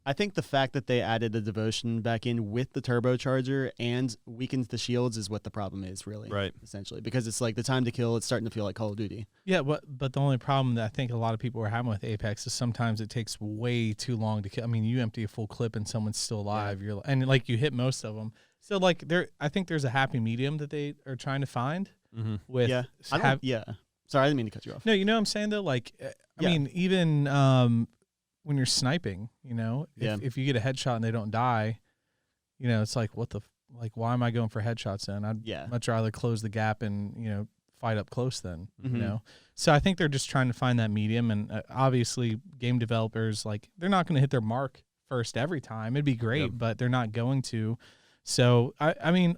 [SPEAKER 4] I think the fact that they added the devotion back in with the turbocharger and weakens the shields is what the problem is, really.
[SPEAKER 3] Right.
[SPEAKER 4] Essentially. Because it's like the time to kill, it's starting to feel like Call of Duty.
[SPEAKER 1] Yeah, but the only problem that I think a lot of people are having with Apex is sometimes it takes way too long to kill. I mean, you empty a full clip and someone's still alive. Yeah. And like you hit most of them. So like I think there's a happy medium that they are trying to find with
[SPEAKER 4] Sorry, I didn't mean to cut you off.
[SPEAKER 1] No, you know what I'm saying though? Like I mean, even when you're sniping, if you get a headshot and they don't die, it's like why am I going for headshots then? I'd much rather close the gap and fight up close then. So I think they're just trying to find that medium, and obviously game developers, like, they're not going to hit their mark first every time. It'd be great, but they're not going to. So I mean,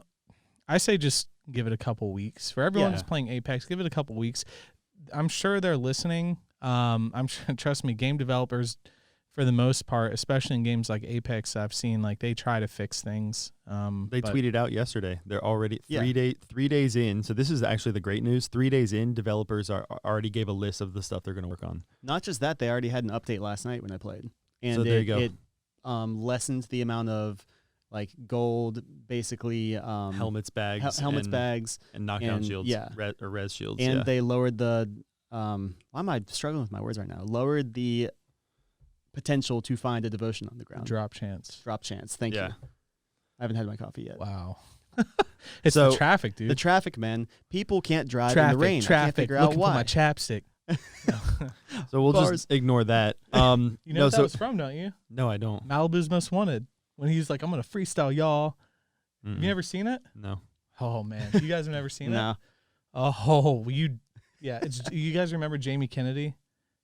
[SPEAKER 1] I say just give it a couple weeks for everyone who's playing Apex. Give it a couple weeks. I'm sure they're listening. I'm sure, trust me, game developers, for the most part, especially in games like Apex, I've seen like they try to fix things.
[SPEAKER 3] They tweeted out yesterday. They're already 3 days in. So this is actually the great news. 3 days in, developers already gave a list of the stuff they're going to work on.
[SPEAKER 4] Not just that, they already had an update last night when I played, and
[SPEAKER 3] so there you go.
[SPEAKER 4] It lessened the amount of like gold, basically
[SPEAKER 3] helmets, bags,
[SPEAKER 4] bags,
[SPEAKER 3] and knockdown shields.
[SPEAKER 4] Yeah,
[SPEAKER 3] res shields.
[SPEAKER 4] And they lowered the why am I struggling with my words right now? Lowered the potential to find a devotion on the ground.
[SPEAKER 1] Drop chance.
[SPEAKER 4] Thank you. I haven't had my coffee yet.
[SPEAKER 1] Wow. It's the traffic, dude.
[SPEAKER 4] The traffic, man. People can't drive in the rain.
[SPEAKER 1] Traffic.
[SPEAKER 4] I can't figure out why.
[SPEAKER 1] For my chapstick.
[SPEAKER 3] So we'll just ignore that.
[SPEAKER 1] You know what that was from, don't you?
[SPEAKER 3] No, I don't.
[SPEAKER 1] Malibu's Most Wanted. When he's like, I'm going to freestyle y'all.
[SPEAKER 3] Mm-mm.
[SPEAKER 1] You never seen it?
[SPEAKER 3] No.
[SPEAKER 1] Oh, man. You guys have never seen
[SPEAKER 4] No.
[SPEAKER 1] it? Oh, you guys remember Jamie Kennedy?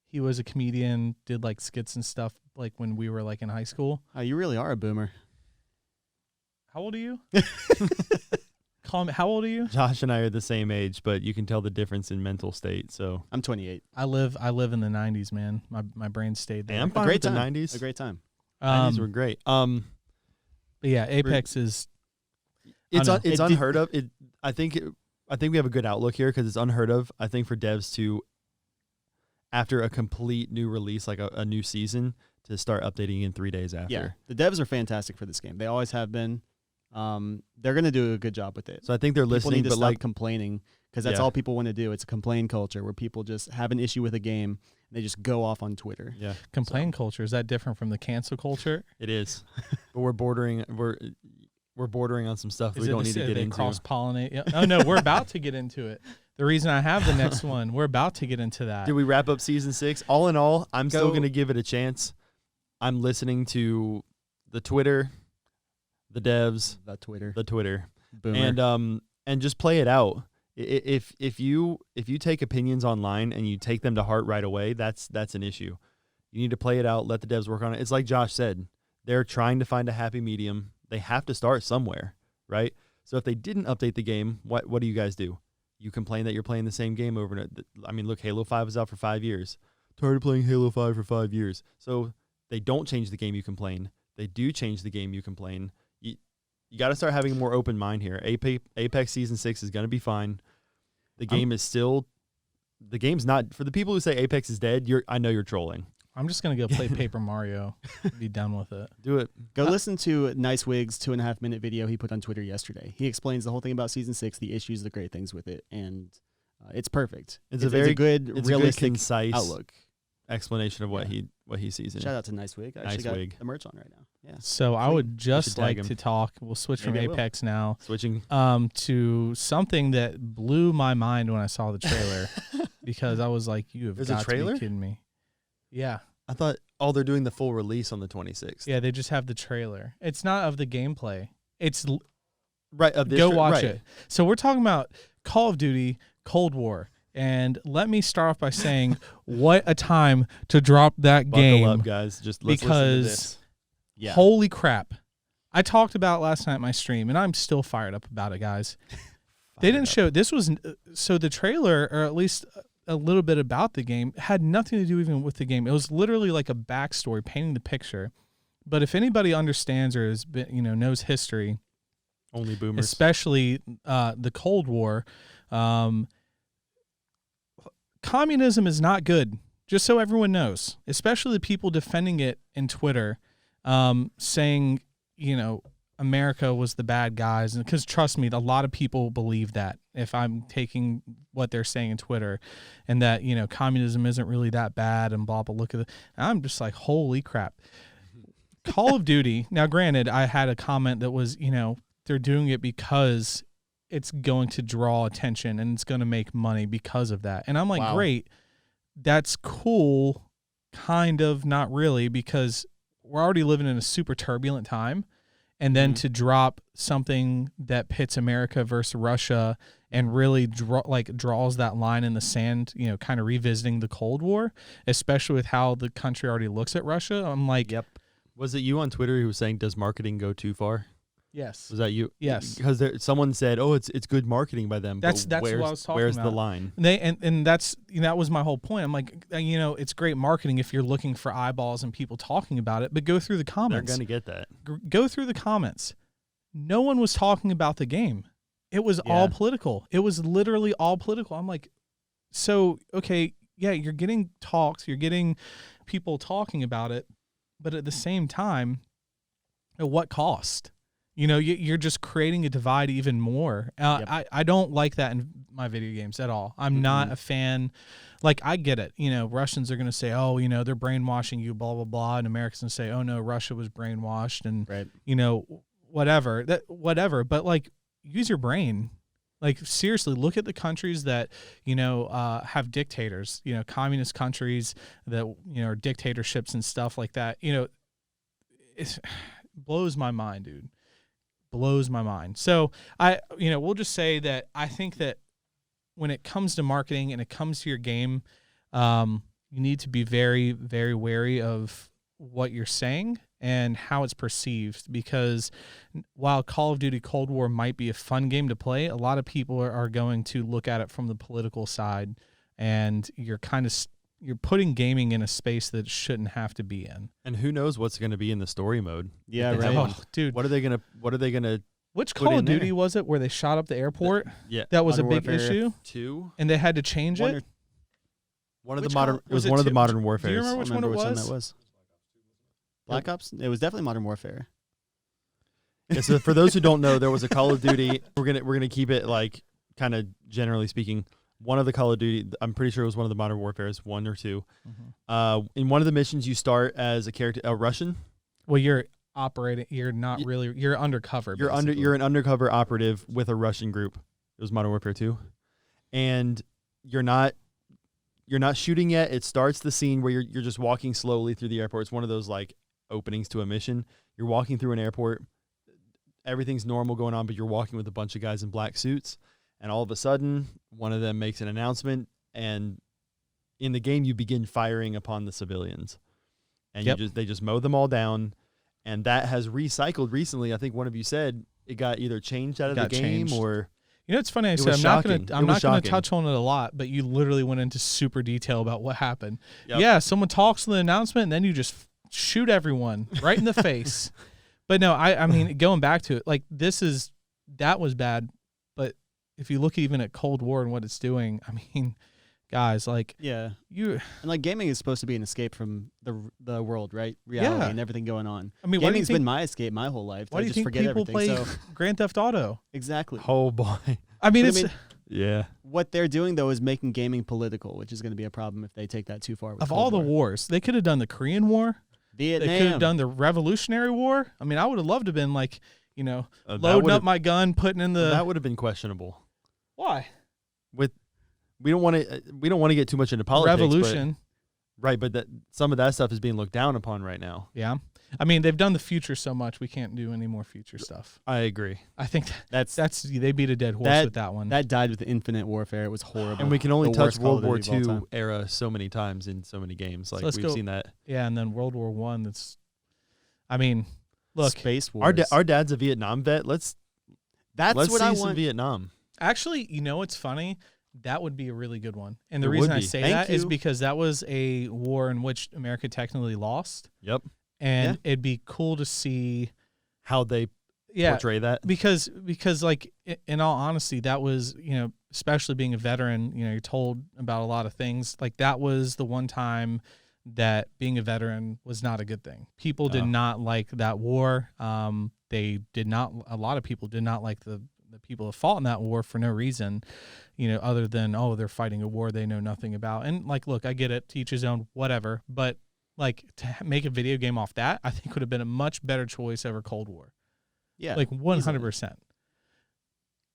[SPEAKER 1] He was a comedian, did like skits and stuff like when we were like in high school.
[SPEAKER 4] Oh, you really are a boomer.
[SPEAKER 1] How old are you? How old are you?
[SPEAKER 3] Josh and I are the same age, but you can tell the difference in mental state. So
[SPEAKER 4] I'm 28.
[SPEAKER 1] I live in the 90s, man. My brain stayed there.
[SPEAKER 3] I'm fine with the 90s.
[SPEAKER 4] A great time.
[SPEAKER 3] 90s were great.
[SPEAKER 1] But yeah, Apex is.
[SPEAKER 3] It's unheard of. I think we have a good outlook here because it's unheard of. I think for devs to, after a complete new release, like a new season, to start updating in 3 days after.
[SPEAKER 4] Yeah, the devs are fantastic for this game. They always have been. They're going to do a good job with it.
[SPEAKER 3] So I think they're listening,
[SPEAKER 4] people need to
[SPEAKER 3] but
[SPEAKER 4] stop complaining, because that's all people want to do. It's a complain culture where people just have an issue with a game and they just go off on Twitter.
[SPEAKER 3] Yeah,
[SPEAKER 1] complain culture, is that different from the cancel culture?
[SPEAKER 3] It is, but we're bordering on some stuff we don't need to get into.
[SPEAKER 1] Cross pollinate. Yeah. Oh no, we're about to get into it. The reason I have the next one, we're about to get into that.
[SPEAKER 3] Did we wrap up season 6? All in all, I'm still going to give it a chance. I'm listening to the Twitter, the devs,
[SPEAKER 4] the Twitter,
[SPEAKER 3] Boomer. and just play it out. If you take opinions online and you take them to heart right away, that's an issue. You need to play it out. Let the devs work on it. It's like Josh said, they're trying to find a happy medium. They have to start somewhere, right? So if they didn't update the game, what do you guys do? You complain that you're playing the same game over and over. I mean, look, Halo 5 was out for 5 years. Tired of playing Halo 5 for 5 years. So they don't change the game, you complain. They do change the game, you complain. You got to start having a more open mind here. Apex Season 6 is going to be fine. The game is still... The game's not... For the people who say Apex is dead, I know you're trolling.
[SPEAKER 1] I'm just going to go play Paper Mario. Be done with it.
[SPEAKER 3] Do it.
[SPEAKER 4] Go listen to Nice Wig's 2.5-minute video he put on Twitter yesterday. He explains the whole thing about Season 6, the issues, the great things with it, and it's perfect. It's a very good, realistic,
[SPEAKER 3] concise
[SPEAKER 4] outlook.
[SPEAKER 3] Explanation of what he sees in it.
[SPEAKER 4] Shout out to Nice Wig. I actually got the merch on right now. Yeah.
[SPEAKER 1] So I would just like to talk. We'll switch from Apex now.
[SPEAKER 3] Switching
[SPEAKER 1] to something that blew my mind when I saw the trailer, because I was like, "You have got to be kidding me!" Yeah.
[SPEAKER 3] I thought they're doing the full release on the 26th.
[SPEAKER 1] Yeah, they just have the trailer. It's not of the gameplay. It's
[SPEAKER 3] right.
[SPEAKER 1] Go watch it. So we're talking about Call of Duty Cold War. And let me start off by saying, what a time to drop that game.
[SPEAKER 3] Buckle up, guys. Just let's listen to this.
[SPEAKER 1] Yeah. Holy crap. I talked about it last night in my stream, and I'm still fired up about it, guys. They didn't show, this was, so the trailer, or at least a little bit about the game, had nothing to do even with the game. It was literally like a backstory, painting the picture. But if anybody understands or has been, knows history,
[SPEAKER 3] only boomers,
[SPEAKER 1] especially the Cold War, communism is not good, just so everyone knows, especially the people defending it in Twitter, saying, America was the bad guys. And because trust me, a lot of people believe that, if I'm taking what they're saying in Twitter, and that, communism isn't really that bad and blah, blah, look at it. I'm just like, holy crap. Call of Duty. Now, granted, I had a comment that was, they're doing it because it's going to draw attention and it's going to make money because of that. And I'm like, wow. Great. That's cool. Kind of, not really, because we're already living in a super turbulent time. And then to drop something that pits America versus Russia and really draws that line in the sand, kind of revisiting the Cold War, especially with how the country already looks at Russia. I'm like,
[SPEAKER 3] yep. Was it you on Twitter who was saying, does marketing go too far?
[SPEAKER 1] Yes.
[SPEAKER 3] Was that you?
[SPEAKER 1] Yes.
[SPEAKER 3] Because someone said, "Oh, it's good marketing by them."
[SPEAKER 1] That's what I was talking
[SPEAKER 3] where's
[SPEAKER 1] about.
[SPEAKER 3] the line?
[SPEAKER 1] And that's that was my whole point. I'm like, it's great marketing if you're looking for eyeballs and people talking about it, but go through the comments.
[SPEAKER 3] They're gonna get that.
[SPEAKER 1] Go through the comments. No one was talking about the game. It was all political. It was literally all political. I'm like, so okay, yeah, you're getting talks, you're getting people talking about it, but at the same time, at what cost? You're just creating a divide even more. I don't like that in my video games at all. I'm not a fan. Like, I get it. Russians are going to say, oh, they're brainwashing you, blah, blah, blah. And Americans going to say, oh, no, Russia was brainwashed and, whatever. But, like, use your brain. Like, seriously, look at the countries that, have dictators, communist countries that, are dictatorships and stuff like that. It blows my mind, dude. Blows my mind. So we'll just say that I think that when it comes to marketing and it comes to your game, you need to be very, very wary of what you're saying and how it's perceived, because while Call of Duty Cold War might be a fun game to play, a lot of people are going to look at it from the political side, and you're putting gaming in a space that it shouldn't have to be in.
[SPEAKER 3] And who knows what's going to be in the story mode?
[SPEAKER 4] Yeah, right.
[SPEAKER 1] Oh, dude.
[SPEAKER 3] What are they gonna
[SPEAKER 1] Which Call of Duty was it where they shot up the airport? That was
[SPEAKER 4] Modern
[SPEAKER 1] a big
[SPEAKER 4] Warfare
[SPEAKER 1] issue.
[SPEAKER 3] 2?
[SPEAKER 1] And they had to change it.
[SPEAKER 3] One of the modern. It was one of the Modern Warfare.
[SPEAKER 1] Do you remember which one it was?
[SPEAKER 4] That was? Black Ops. It was definitely Modern Warfare.
[SPEAKER 3] Yeah, so for those who don't know, there was a Call of Duty. We're gonna keep it like kind of generally speaking. One of the Call of Duty, I'm pretty sure it was one of the Modern Warfares, 1 or 2. In one of the missions, you start as a Russian.
[SPEAKER 1] Well, you're operating. You're not really. You're undercover.
[SPEAKER 3] You're an undercover operative with a Russian group. It was Modern Warfare 2, and you're not shooting yet. It starts the scene where you're just walking slowly through the airport. It's one of those like openings to a mission. You're walking through an airport. Everything's normal going on, but you're walking with a bunch of guys in black suits. And all of a sudden, one of them makes an announcement, and in the game, you begin firing upon the civilians, and they just mow them all down. And that has recycled recently. I think one of you said it got either changed out of the game or.
[SPEAKER 1] It's funny. I said I'm not going to touch on it a lot, but you literally went into super detail about what happened. Yep. Yeah, someone talks to the announcement, and then you just shoot everyone right in the face. But no, I mean, going back to it, like that was bad. But if you look even at Cold War and what it's doing, I mean, guys, like
[SPEAKER 4] and like gaming is supposed to be an escape from the world, right? Reality and everything going on. I mean, gaming's been my escape my whole life.
[SPEAKER 1] Why do you think people play Grand Theft Auto?
[SPEAKER 4] Exactly.
[SPEAKER 3] Oh boy.
[SPEAKER 1] I mean,
[SPEAKER 4] what they're doing though is making gaming political, which is going to be a problem if they take that too far.
[SPEAKER 1] Of all the wars, they could have done the Korean War.
[SPEAKER 4] Vietnam.
[SPEAKER 1] They could have done the Revolutionary War. I mean, I would have loved to have been like, loading up my gun, putting in the.
[SPEAKER 3] That would have been questionable.
[SPEAKER 1] Why?
[SPEAKER 3] We don't want to get too much into politics.
[SPEAKER 1] Revolution.
[SPEAKER 3] But some of that stuff is being looked down upon right now.
[SPEAKER 1] Yeah. I mean, they've done the future so much, we can't do any more future stuff.
[SPEAKER 3] I agree.
[SPEAKER 1] I think that's they beat a dead horse with that one.
[SPEAKER 4] That died with Infinite Warfare. It was horrible.
[SPEAKER 3] And we can only touch World War II era so many times in so many games. Like we've seen that.
[SPEAKER 1] Yeah, and then World War I. Look,
[SPEAKER 4] Space Wars.
[SPEAKER 3] Our dad's a Vietnam vet. Let's
[SPEAKER 4] what I want.
[SPEAKER 3] Some Vietnam.
[SPEAKER 1] Actually, it's funny. That would be a really good one. And the reason I say that is because that was a war in which America technically lost.
[SPEAKER 3] Yep.
[SPEAKER 1] And it'd be cool to see
[SPEAKER 3] how they portray that.
[SPEAKER 1] Because like in all honesty, that was, especially being a veteran, you're told about a lot of things. Like that was the one time that being a veteran was not a good thing. People did not like that war. A lot of people did not like the people that fought in that war for no reason, other than, they're fighting a war they know nothing about. And like, look, I get it, to each his own, whatever. But like to make a video game off that, I think would have been a much better choice over Cold War.
[SPEAKER 4] Yeah.
[SPEAKER 1] Like 100%.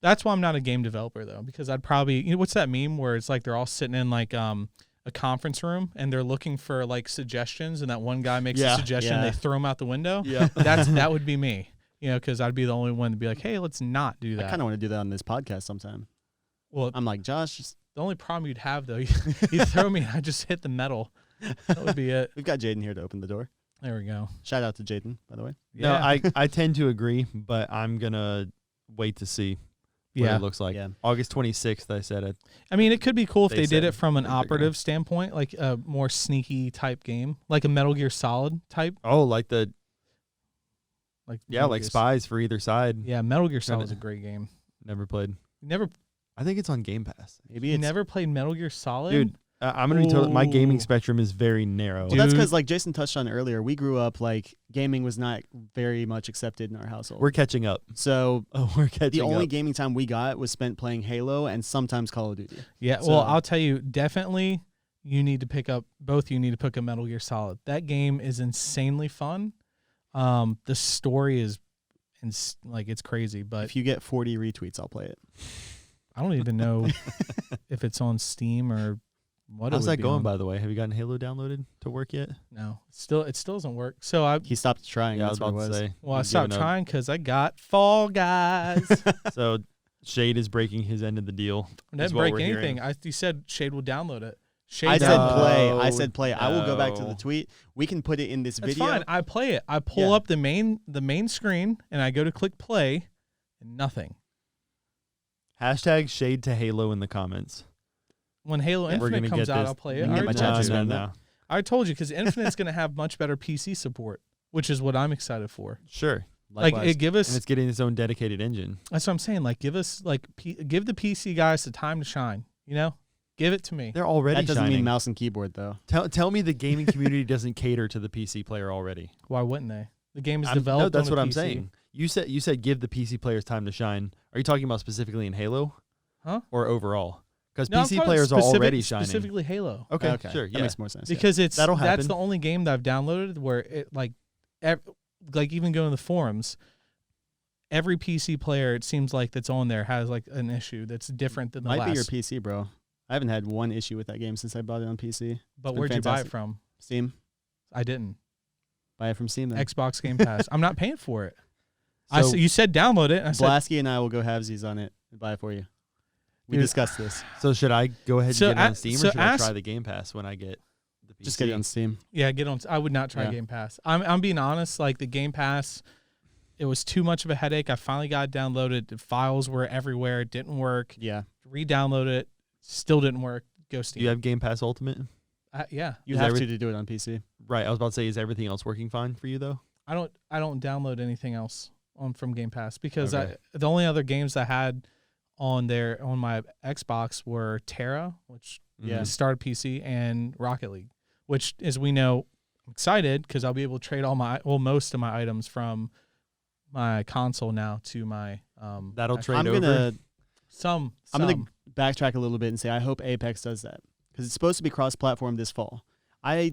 [SPEAKER 1] That's why I'm not a game developer though, because I'd probably, what's that meme where it's like they're all sitting in like a conference room and they're looking for like suggestions, and that one guy makes a suggestion, they throw him out the window. Yeah. That would be me. Because I'd be the only one to be like, hey, let's not do that.
[SPEAKER 4] I kind of want to do that on this podcast sometime. Well, I'm like, Josh.
[SPEAKER 1] The only problem you'd have, though, you throw me and I just hit the metal. That would be it.
[SPEAKER 4] We've got Jaden here to open the door.
[SPEAKER 1] There we go.
[SPEAKER 4] Shout out to Jaden, by the way.
[SPEAKER 3] No, I tend to agree, but I'm gonna wait to see what it looks like.
[SPEAKER 4] Yeah.
[SPEAKER 3] August 26th, I said it.
[SPEAKER 1] I mean, it could be cool if
[SPEAKER 3] They
[SPEAKER 1] they did
[SPEAKER 3] said
[SPEAKER 1] it from an
[SPEAKER 3] they're gonna-
[SPEAKER 1] operative standpoint, like a more sneaky type game, like a Metal Gear Solid type.
[SPEAKER 3] Oh, like the
[SPEAKER 1] Like
[SPEAKER 3] like
[SPEAKER 1] Gear
[SPEAKER 3] spies for either side.
[SPEAKER 1] Yeah, Metal Gear Solid is a great game.
[SPEAKER 3] Never played.
[SPEAKER 1] Never,
[SPEAKER 3] I think it's on Game Pass.
[SPEAKER 4] Maybe
[SPEAKER 1] you
[SPEAKER 4] it's
[SPEAKER 1] never played Metal Gear Solid,
[SPEAKER 3] Dude, I'm gonna be told my gaming
[SPEAKER 1] Ooh.
[SPEAKER 3] spectrum is very narrow.
[SPEAKER 4] Well, that's
[SPEAKER 1] Dude.
[SPEAKER 4] because, like Jason touched on earlier, we grew up like gaming was not very much accepted in our household.
[SPEAKER 3] We're catching up.
[SPEAKER 4] So
[SPEAKER 3] We're catching
[SPEAKER 4] the only
[SPEAKER 3] up.
[SPEAKER 4] gaming time we got was spent playing Halo and sometimes Call of Duty.
[SPEAKER 1] Yeah,
[SPEAKER 4] So-
[SPEAKER 1] well, I'll tell you, definitely you need to pick up, both you need to pick up Metal Gear Solid. That game is insanely fun. The story is, it's crazy, but
[SPEAKER 4] If you get 40 retweets, I'll play it.
[SPEAKER 1] I don't even know if it's on Steam or what.
[SPEAKER 3] How's
[SPEAKER 1] it would
[SPEAKER 3] that
[SPEAKER 1] be
[SPEAKER 3] going,
[SPEAKER 1] on.
[SPEAKER 3] by the way? Have you gotten Halo downloaded to work yet?
[SPEAKER 1] No, it still doesn't work. So
[SPEAKER 4] He stopped trying.
[SPEAKER 3] Yeah, I was
[SPEAKER 4] That's what
[SPEAKER 3] about
[SPEAKER 4] it
[SPEAKER 3] to
[SPEAKER 4] was.
[SPEAKER 3] say.
[SPEAKER 1] I
[SPEAKER 3] He's
[SPEAKER 1] stopped
[SPEAKER 3] giving up.
[SPEAKER 1] trying because I got Fall Guys.
[SPEAKER 3] So Shade is breaking his end of the deal.
[SPEAKER 1] I didn't
[SPEAKER 3] is what
[SPEAKER 1] break
[SPEAKER 3] we're
[SPEAKER 1] anything.
[SPEAKER 3] hearing.
[SPEAKER 1] You said Shade will download it. Shade
[SPEAKER 4] I said
[SPEAKER 1] downloaded it.
[SPEAKER 4] play. I
[SPEAKER 3] No,
[SPEAKER 4] said play. I will go back to the
[SPEAKER 3] no.
[SPEAKER 4] tweet. We can put it in this
[SPEAKER 1] That's
[SPEAKER 4] video.
[SPEAKER 1] fine. I play it. I pull
[SPEAKER 4] Yeah.
[SPEAKER 1] up the main screen and I go to click play, and nothing.
[SPEAKER 3] Hashtag Shade to Halo in the comments.
[SPEAKER 1] When Halo
[SPEAKER 3] We're
[SPEAKER 1] Infinite
[SPEAKER 3] gonna
[SPEAKER 1] comes
[SPEAKER 3] get
[SPEAKER 1] out,
[SPEAKER 3] this.
[SPEAKER 1] I'll play
[SPEAKER 4] You
[SPEAKER 1] it.
[SPEAKER 4] can
[SPEAKER 1] I
[SPEAKER 4] get my
[SPEAKER 1] already
[SPEAKER 4] chat
[SPEAKER 1] told
[SPEAKER 4] to
[SPEAKER 1] you.
[SPEAKER 4] spam
[SPEAKER 3] no.
[SPEAKER 1] I told you because Infinite's going to have much better PC support, which is what I'm excited for.
[SPEAKER 3] Sure.
[SPEAKER 1] Like
[SPEAKER 4] Likewise.
[SPEAKER 1] it give
[SPEAKER 3] And
[SPEAKER 1] us.
[SPEAKER 3] it's getting its own dedicated engine.
[SPEAKER 1] That's what I'm saying. Like give us give the PC guys the time to shine. You know, give it to me.
[SPEAKER 3] They're already
[SPEAKER 4] that doesn't
[SPEAKER 3] shining.
[SPEAKER 4] mean mouse and keyboard though.
[SPEAKER 3] Tell me the gaming community doesn't cater to the PC player already.
[SPEAKER 1] Why wouldn't they? The game is
[SPEAKER 3] No,
[SPEAKER 1] developed.
[SPEAKER 3] that's
[SPEAKER 1] on
[SPEAKER 3] what
[SPEAKER 1] a
[SPEAKER 3] I'm
[SPEAKER 1] PC.
[SPEAKER 3] saying. You said give the PC players time to shine. Are you talking about specifically in Halo?
[SPEAKER 1] Huh?
[SPEAKER 3] Or overall? Because
[SPEAKER 1] No, I'm
[SPEAKER 3] PC
[SPEAKER 1] talking
[SPEAKER 3] players are already shining.
[SPEAKER 1] Specifically Halo.
[SPEAKER 3] Okay, sure,
[SPEAKER 4] That
[SPEAKER 3] yeah.
[SPEAKER 4] makes more sense.
[SPEAKER 1] Because
[SPEAKER 3] That'll
[SPEAKER 1] that's
[SPEAKER 3] happen.
[SPEAKER 1] the only game that I've downloaded where it like even going to the forums, every PC player it seems like that's on there has like an issue that's different than the
[SPEAKER 4] Might
[SPEAKER 1] last.
[SPEAKER 4] be your PC, bro. I haven't had one issue with that game since I bought it on PC.
[SPEAKER 1] But
[SPEAKER 4] been
[SPEAKER 1] where'd you buy it
[SPEAKER 4] fantastic.
[SPEAKER 1] from?
[SPEAKER 4] Steam.
[SPEAKER 1] I didn't.
[SPEAKER 4] Buy it from Steam then.
[SPEAKER 1] Xbox Game Pass. I'm not paying for it.
[SPEAKER 3] So-
[SPEAKER 1] You said download it. And I said
[SPEAKER 4] Blasky and I will go halvesies on it and buy it for you. We
[SPEAKER 1] Dude,
[SPEAKER 4] discussed this.
[SPEAKER 3] So should I go ahead and
[SPEAKER 1] So
[SPEAKER 3] get it on
[SPEAKER 1] a-
[SPEAKER 3] Steam,
[SPEAKER 1] so
[SPEAKER 3] or should
[SPEAKER 1] ask-
[SPEAKER 3] I try the Game Pass when I get the PC?
[SPEAKER 4] Just get it on Steam.
[SPEAKER 1] yeah, get on. I would not try
[SPEAKER 4] Yeah.
[SPEAKER 1] Game Pass. I'm being honest. Like the Game Pass, it was too much of a headache. I finally got it downloaded. The files were everywhere. It didn't work.
[SPEAKER 4] Yeah.
[SPEAKER 1] Re-download it. Still didn't work. Go Steam.
[SPEAKER 3] Do you have Game Pass Ultimate?
[SPEAKER 1] Yeah.
[SPEAKER 4] You
[SPEAKER 3] Is
[SPEAKER 4] have
[SPEAKER 3] every-
[SPEAKER 4] to do it on PC.
[SPEAKER 3] Right. I was about to say, is everything else working fine for you though?
[SPEAKER 1] I don't download anything else from Game Pass because
[SPEAKER 3] Okay.
[SPEAKER 1] the only other games I had on my Xbox were Terra, which
[SPEAKER 4] Yeah.
[SPEAKER 1] is started PC, and Rocket League, which, as we know, I'm excited because I'll be able to trade most of my items from my console now to my
[SPEAKER 3] That'll
[SPEAKER 1] actually,
[SPEAKER 3] trade
[SPEAKER 4] I'm
[SPEAKER 3] over.
[SPEAKER 4] gonna
[SPEAKER 1] some.
[SPEAKER 4] I'm gonna backtrack a little bit and say I hope Apex does that because it's supposed to be cross-platform this fall. I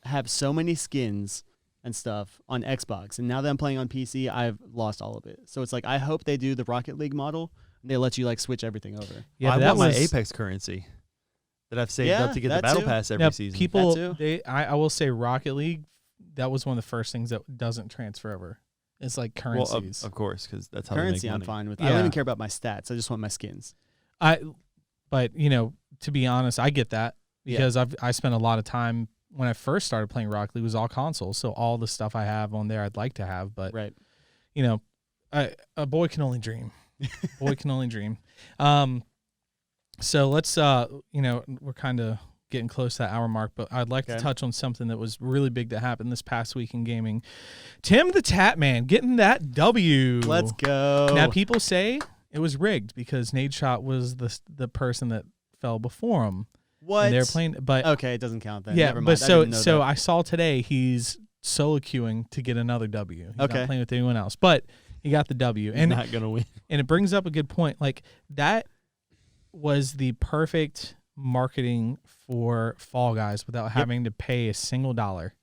[SPEAKER 4] have so many skins and stuff on Xbox, and now that I'm playing on PC, I've lost all of it. So it's like I hope they do the Rocket League model. And they let you like switch everything over.
[SPEAKER 1] Yeah,
[SPEAKER 3] I
[SPEAKER 1] that
[SPEAKER 3] want
[SPEAKER 1] was
[SPEAKER 3] my Apex currency that I've saved
[SPEAKER 4] Yeah,
[SPEAKER 3] up to get the
[SPEAKER 4] that
[SPEAKER 3] Battle
[SPEAKER 4] too.
[SPEAKER 3] Pass every
[SPEAKER 1] yeah,
[SPEAKER 3] season.
[SPEAKER 1] people.
[SPEAKER 4] That too.
[SPEAKER 1] I will say Rocket League. That was one of the first things that doesn't transfer over. It's like
[SPEAKER 3] well,
[SPEAKER 1] currencies.
[SPEAKER 3] of course, because that's how
[SPEAKER 4] Currency,
[SPEAKER 3] they make
[SPEAKER 4] I'm
[SPEAKER 3] money.
[SPEAKER 4] fine with. I
[SPEAKER 1] Yeah.
[SPEAKER 4] don't even care about my stats. I just want my skins.
[SPEAKER 1] But to be honest, I get that because I spent a lot of time when I first started playing Rocket League. It was all consoles, so all the stuff I have on there I'd like to have, but
[SPEAKER 4] Right.
[SPEAKER 1] a boy can only dream. Boy can only dream. So let's we're kind of getting close to that hour mark, but I'd like to
[SPEAKER 4] Okay.
[SPEAKER 1] touch on something that was really big that happened this past week in gaming. Tim the Tap Man getting that W.
[SPEAKER 4] Let's go.
[SPEAKER 1] Now people say it was rigged because Nadeshot was the person that fell before him.
[SPEAKER 4] What?
[SPEAKER 1] And they're playing, but
[SPEAKER 4] Okay, it doesn't count then.
[SPEAKER 1] yeah,
[SPEAKER 4] Never mind.
[SPEAKER 1] but
[SPEAKER 4] I didn't know that.
[SPEAKER 1] I saw today he's solo queuing to get another W. He's
[SPEAKER 4] Okay.
[SPEAKER 1] not playing with anyone else, but he got the W,
[SPEAKER 3] He's
[SPEAKER 1] and
[SPEAKER 3] not gonna win.
[SPEAKER 1] it brings up a good point. Like that was the perfect marketing for Fall Guys without having to pay a single dollar.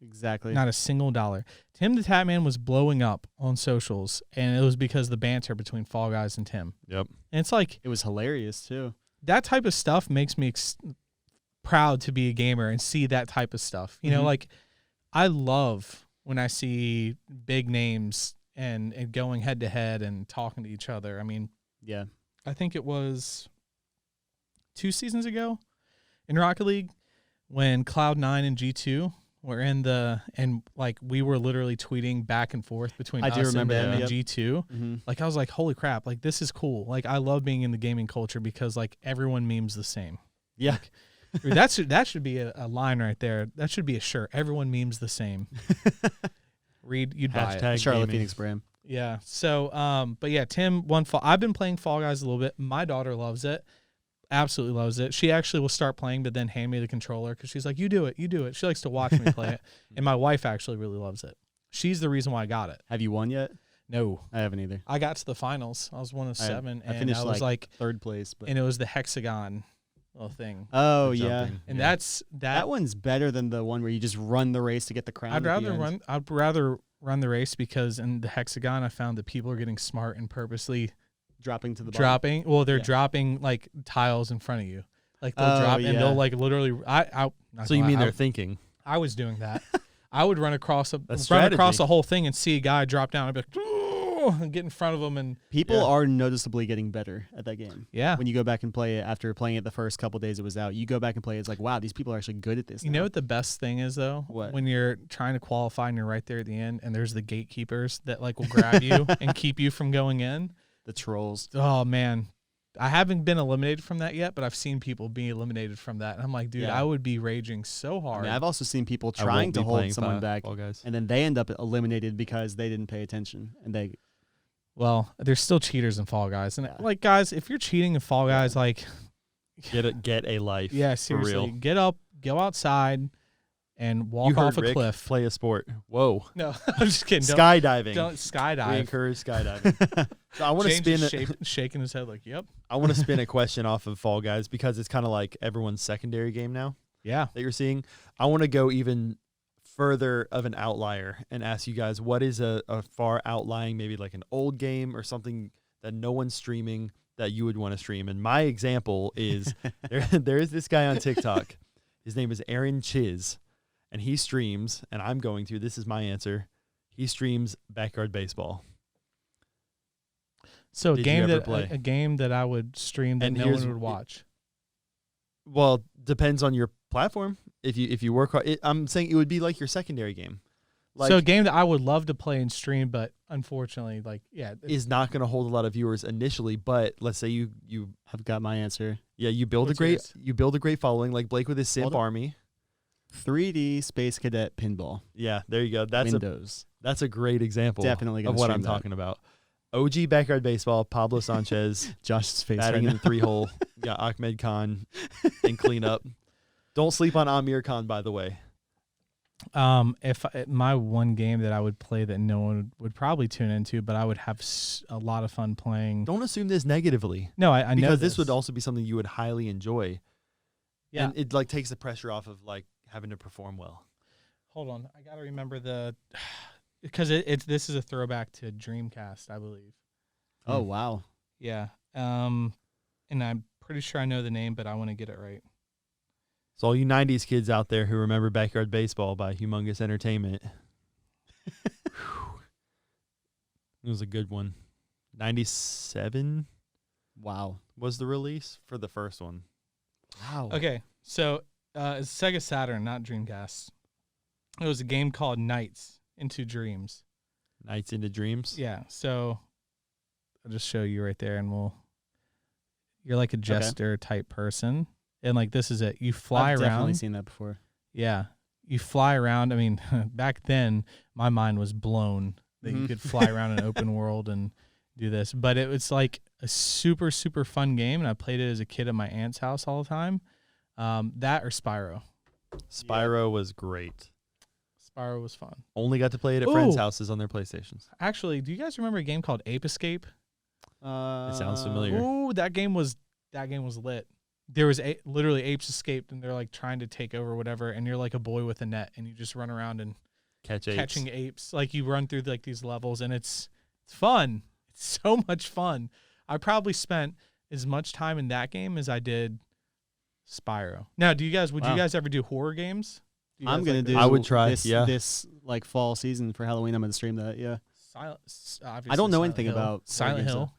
[SPEAKER 4] Exactly.
[SPEAKER 1] Not a single dollar. Tim the Tap Man was blowing up on socials, and it was because of the banter between Fall Guys and Tim.
[SPEAKER 3] Yep.
[SPEAKER 1] And it's like
[SPEAKER 4] It was hilarious too.
[SPEAKER 1] that type of stuff makes me proud to be a gamer and see that type of stuff. You know,
[SPEAKER 4] Mhm.
[SPEAKER 1] like I love when I see big names and going head to head and talking to each other. I mean,
[SPEAKER 4] Yeah.
[SPEAKER 1] I think it was 2 seasons ago in Rocket League when Cloud9 and G2 We're in and like we were literally tweeting back and forth between
[SPEAKER 4] I
[SPEAKER 1] us
[SPEAKER 4] do remember
[SPEAKER 1] and them
[SPEAKER 4] that,
[SPEAKER 1] and G2.
[SPEAKER 4] Mm-hmm.
[SPEAKER 1] Like I was like, holy crap, like this is cool. Like I love being in the gaming culture because like everyone memes the same.
[SPEAKER 4] Yeah.
[SPEAKER 1] Like, dude, that should be a line right there. That should be a shirt. Everyone memes the same. Reed, you'd buy it.
[SPEAKER 3] Hashtag
[SPEAKER 4] Charlotte
[SPEAKER 3] gaming.
[SPEAKER 4] Phoenix brand.
[SPEAKER 1] Yeah. So, but yeah, Tim won Fall. I've been playing Fall Guys a little bit. My daughter loves it. Absolutely loves it. She actually will start playing, but then hand me the controller because she's like, you do it. She likes to watch me play it. And my wife actually really loves it. She's the reason why I got it.
[SPEAKER 4] Have you won yet?
[SPEAKER 1] No.
[SPEAKER 4] I haven't either.
[SPEAKER 1] I got to the finals. I was one of 7.
[SPEAKER 4] I finished
[SPEAKER 1] I was like
[SPEAKER 4] third place. But
[SPEAKER 1] and it was the hexagon little thing.
[SPEAKER 4] oh, yeah.
[SPEAKER 3] Jumping.
[SPEAKER 1] And
[SPEAKER 3] Yeah.
[SPEAKER 1] that
[SPEAKER 4] one's better than the one where you just run the race to get the crown.
[SPEAKER 1] I'd
[SPEAKER 4] at the
[SPEAKER 1] rather
[SPEAKER 4] end.
[SPEAKER 1] run the race because in the hexagon I found that people are getting smart and purposely
[SPEAKER 4] dropping to the bottom.
[SPEAKER 1] dropping. Well, they're
[SPEAKER 4] Yeah.
[SPEAKER 1] dropping like tiles in front of you. Like they'll
[SPEAKER 4] Oh,
[SPEAKER 1] drop and
[SPEAKER 4] yeah.
[SPEAKER 1] they'll like literally.
[SPEAKER 3] So you mean they're thinking?
[SPEAKER 1] I was doing that. I would run across
[SPEAKER 3] That's
[SPEAKER 1] run across
[SPEAKER 3] strategy.
[SPEAKER 1] the whole thing and see a guy drop down. I'd be like, "Oh," and get in front of him and
[SPEAKER 4] People
[SPEAKER 1] Yeah.
[SPEAKER 4] are noticeably getting better at that game.
[SPEAKER 1] yeah.
[SPEAKER 4] When you go back and play it after playing it the first couple days it was out, you go back and play it, it's like, wow, these people are actually good at this.
[SPEAKER 1] You
[SPEAKER 4] now.
[SPEAKER 1] know what the best thing is though?
[SPEAKER 4] What?
[SPEAKER 1] When you're trying to qualify and you're right there at the end, and there's the gatekeepers that like will grab you and keep you from going in.
[SPEAKER 4] The trolls.
[SPEAKER 1] Oh man, I haven't been eliminated from that yet, but I've seen people be eliminated from that. And I'm like, dude,
[SPEAKER 4] Yeah.
[SPEAKER 1] I would be raging so
[SPEAKER 4] I
[SPEAKER 1] hard.
[SPEAKER 4] mean, I've also seen people
[SPEAKER 3] I won't
[SPEAKER 4] trying to
[SPEAKER 3] be
[SPEAKER 4] hold
[SPEAKER 3] playing
[SPEAKER 4] someone back,
[SPEAKER 3] Fall Guys.
[SPEAKER 4] and then they end up eliminated because they didn't pay attention. And they,
[SPEAKER 1] Well, there's still cheaters in Fall Guys, and
[SPEAKER 4] Yeah.
[SPEAKER 1] like guys, if you're cheating in Fall Guys, like
[SPEAKER 3] Get a life.
[SPEAKER 1] yeah,
[SPEAKER 3] for
[SPEAKER 1] seriously,
[SPEAKER 3] real.
[SPEAKER 1] get up, go outside, and walk
[SPEAKER 3] You heard
[SPEAKER 1] off a
[SPEAKER 3] Rick,
[SPEAKER 1] cliff.
[SPEAKER 3] Play a sport. Whoa.
[SPEAKER 1] No, I'm just kidding.
[SPEAKER 3] Skydiving.
[SPEAKER 1] Don't
[SPEAKER 3] We
[SPEAKER 1] skydive.
[SPEAKER 3] encourage skydiving. So I want to
[SPEAKER 1] James
[SPEAKER 3] spin.
[SPEAKER 1] is shaking his head like, "Yep,
[SPEAKER 3] I want to spin a question off of Fall Guys because it's kind of like everyone's secondary game now
[SPEAKER 1] yeah."
[SPEAKER 3] that you're seeing. I want to go even further of an outlier and ask you guys what is a far outlying, maybe like an old game or something that no one's streaming that you would want to stream. And my example is there is this guy on TikTok. His name is Aaron Chiz, and he streams. And I'm going to. This is my answer. He streams Backyard Baseball.
[SPEAKER 1] So
[SPEAKER 3] Did you ever
[SPEAKER 1] a
[SPEAKER 3] play?
[SPEAKER 1] game that I would stream that
[SPEAKER 3] And
[SPEAKER 1] no
[SPEAKER 3] here's-
[SPEAKER 1] one would watch.
[SPEAKER 3] Well, depends on your platform. If you work hard, I'm saying it would be like your secondary game. Like,
[SPEAKER 1] So a game that I would love to play and stream, but unfortunately, like
[SPEAKER 3] is not going to hold a lot of viewers initially. But let's say you
[SPEAKER 4] I've got my answer.
[SPEAKER 3] you build
[SPEAKER 1] What's
[SPEAKER 3] you build a great following, like Blake with his Simp
[SPEAKER 4] Hold on.
[SPEAKER 3] Army.
[SPEAKER 4] 3D Space Cadet Pinball.
[SPEAKER 3] Yeah, there you go.
[SPEAKER 4] Windows.
[SPEAKER 3] That's a great example
[SPEAKER 4] Definitely
[SPEAKER 3] of
[SPEAKER 4] gonna
[SPEAKER 3] what
[SPEAKER 4] stream
[SPEAKER 3] I'm
[SPEAKER 4] that.
[SPEAKER 3] talking about. OG Backyard Baseball, Pablo Sanchez
[SPEAKER 4] Josh's face
[SPEAKER 3] batting
[SPEAKER 4] right
[SPEAKER 3] in the 3-hole. Got Ahmed Khan and cleanup. Don't sleep on Amir Khan, by the way.
[SPEAKER 1] My one game that I would play that no one would probably tune into, but I would have a lot of fun playing.
[SPEAKER 3] Don't assume this negatively.
[SPEAKER 1] No, I know
[SPEAKER 3] Because this would also be something you would highly enjoy.
[SPEAKER 1] Yeah.
[SPEAKER 3] And it like takes the pressure off of like having to perform well.
[SPEAKER 1] Hold on, I gotta remember because this is a throwback to Dreamcast, I believe.
[SPEAKER 4] Oh, wow.
[SPEAKER 1] Yeah. And I'm pretty sure I know the name, but I want to get it right.
[SPEAKER 3] So all you 90s kids out there who remember Backyard Baseball by Humongous Entertainment. It was a good one. 97
[SPEAKER 4] Wow.
[SPEAKER 3] was the release for the first one.
[SPEAKER 4] Wow.
[SPEAKER 1] Okay, so it's Sega Saturn, not Dreamcast. It was a game called Nights into Dreams.
[SPEAKER 3] Nights into Dreams.
[SPEAKER 1] Yeah, so I'll just show you right there, and you're like a jester type person, and like this is it. You fly
[SPEAKER 4] I've
[SPEAKER 1] around.
[SPEAKER 4] definitely seen that before.
[SPEAKER 1] Yeah, you fly around. I mean, back then my mind was blown that you
[SPEAKER 4] Mhm.
[SPEAKER 1] could fly around an open world and do this. But it was like a super, super fun game, and I played it as a kid at my aunt's house all the time. That or Spyro.
[SPEAKER 3] Spyro was great.
[SPEAKER 1] Spyro was fun.
[SPEAKER 3] Only got to play it at friends'
[SPEAKER 1] Ooh.
[SPEAKER 3] houses on their PlayStations.
[SPEAKER 1] Actually, do you guys remember a game called Ape Escape?
[SPEAKER 3] It sounds familiar.
[SPEAKER 1] Ooh, that game was lit. There was literally apes escaped, and they're like trying to take over whatever, and you're like a boy with a net, and you just run around and catching apes. Like you run through like these levels, and it's fun. It's so much fun. I probably spent as much time in that game as I did Spyro. Now, would you guys ever do horror games? Do you
[SPEAKER 4] I'm
[SPEAKER 1] guys
[SPEAKER 4] gonna
[SPEAKER 1] like
[SPEAKER 4] do.
[SPEAKER 1] those?
[SPEAKER 3] I would try,
[SPEAKER 4] this like fall season for Halloween. I'm gonna stream that. Yeah.
[SPEAKER 1] Obviously
[SPEAKER 4] I don't know
[SPEAKER 1] Silent
[SPEAKER 4] anything
[SPEAKER 1] Hill.
[SPEAKER 4] about
[SPEAKER 1] Silent
[SPEAKER 4] horror games,
[SPEAKER 1] Hill.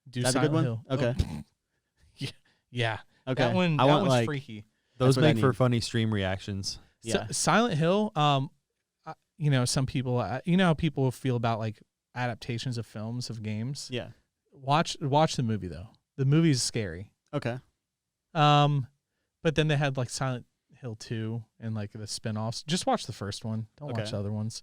[SPEAKER 1] Do
[SPEAKER 4] That's a
[SPEAKER 1] Silent
[SPEAKER 4] good one?
[SPEAKER 1] Hill.
[SPEAKER 4] Okay.
[SPEAKER 1] Yeah.
[SPEAKER 4] Okay.
[SPEAKER 1] That
[SPEAKER 4] I want
[SPEAKER 1] one's
[SPEAKER 4] like
[SPEAKER 1] freaky.
[SPEAKER 3] Those
[SPEAKER 4] That's what I
[SPEAKER 3] make for
[SPEAKER 4] need.
[SPEAKER 3] funny stream reactions.
[SPEAKER 4] Yeah.
[SPEAKER 1] Silent Hill. Some people. How people feel about like adaptations of films of games.
[SPEAKER 4] Yeah.
[SPEAKER 1] Watch the movie though. The movie is scary.
[SPEAKER 4] Okay.
[SPEAKER 1] But then they had like Silent Hill 2 and like the spin-offs. Just watch the first one. Don't watch the other ones.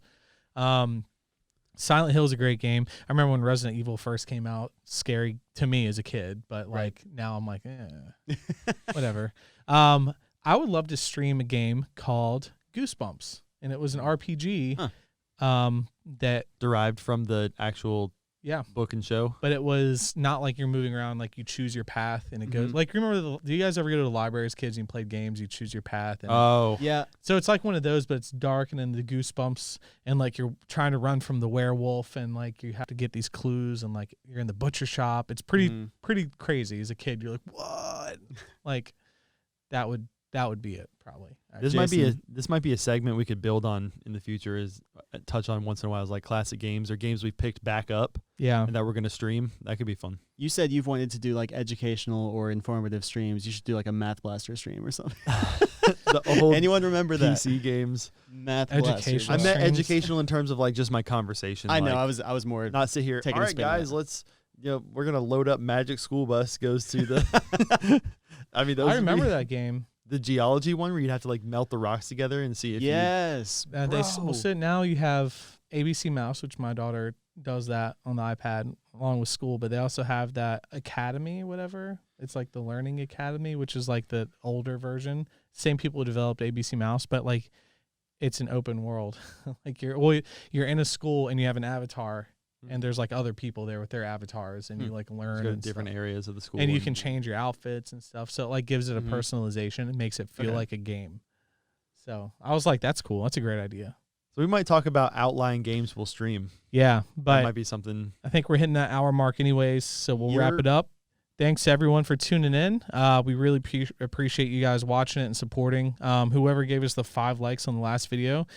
[SPEAKER 1] Silent Hill is a great game. I remember when Resident Evil first came out, scary to me as a kid, but like now I'm like, whatever. I would love to stream a game called Goosebumps, and it was an RPG that
[SPEAKER 3] derived from the actual book and show,
[SPEAKER 1] but it was not like you're moving around, like you choose your path and it goes like, remember do you guys ever go to the library as kids and you played games, you choose your path and so it's like one of those, but it's dark, and then the Goosebumps, and like you're trying to run from the werewolf, and like you have to get these clues, and like you're in the butcher shop. It's pretty crazy. As a kid you're like, what? Like that would be it probably.
[SPEAKER 3] This might be a segment we could build on in the future, is touch on once in a while, is like classic games or games we picked back up and that we're going to stream. That could be fun.
[SPEAKER 4] You said you've wanted to do like educational or informative streams. You should do like a Math Blaster stream or something. Anyone remember that?
[SPEAKER 3] PC games.
[SPEAKER 4] Math
[SPEAKER 1] Educational.
[SPEAKER 3] I meant educational in terms of like just my conversation.
[SPEAKER 4] I know.
[SPEAKER 3] Like,
[SPEAKER 4] I was more
[SPEAKER 3] not sit here.
[SPEAKER 4] All
[SPEAKER 3] right, guys, let's. We're gonna load up Magic School Bus goes to the. I mean, I
[SPEAKER 1] remember that game.
[SPEAKER 3] The geology one where you'd have to like melt the rocks together and see if
[SPEAKER 1] now you have ABC Mouse, which my daughter does that on the iPad along with school, but they also have that Academy, whatever. It's like the Learning Academy, which is like the older version. Same people who developed ABC Mouse, but like it's an open world. Like you're in a school and you have an avatar. And there's like other people there with their avatars, and you like learn in
[SPEAKER 3] different areas of the school,
[SPEAKER 1] and you can change your outfits and stuff. So it like gives it a personalization. It makes it feel like a game. So I was like, that's cool. That's a great idea.
[SPEAKER 3] So we might talk about outlying games we'll stream.
[SPEAKER 1] Yeah, but
[SPEAKER 3] that might be something.
[SPEAKER 1] I think we're hitting that hour mark anyways, so we'll wrap it up. Thanks everyone for tuning in. We really appreciate you guys watching it and supporting. Whoever gave us the 5 likes on the last video,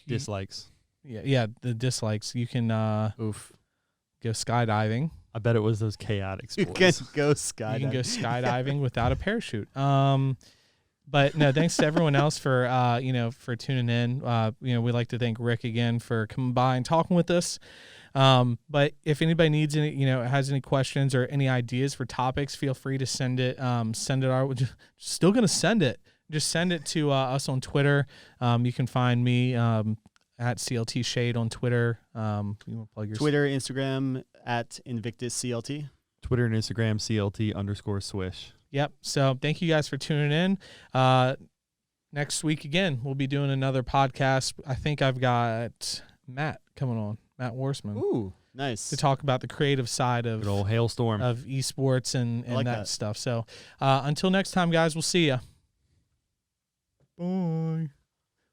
[SPEAKER 3] dislikes.
[SPEAKER 1] Yeah, the dislikes. You can go skydiving.
[SPEAKER 3] I bet it was those chaotic sports.
[SPEAKER 4] You can go skydiving.
[SPEAKER 1] You can go skydiving without a parachute. But no, thanks to everyone else for for tuning in. We'd like to thank Rick again for coming by and talking with us. But if anybody needs any, has any questions or any ideas for topics, feel free to send it. Still gonna send it. Just send it to us on Twitter. You can find me at CLT Shade on Twitter. You want to plug your
[SPEAKER 4] Twitter, Instagram at Invictus CLT.
[SPEAKER 3] Twitter and Instagram CLT_Swish.
[SPEAKER 1] Yep. So thank you guys for tuning in. Next week again, we'll be doing another podcast. I think I've got Matt coming on, Matt Worsman.
[SPEAKER 4] Ooh, nice.
[SPEAKER 1] To talk about the creative side of
[SPEAKER 3] good old hailstorm
[SPEAKER 1] of esports and like that stuff. So until next time, guys, we'll see ya. Bye.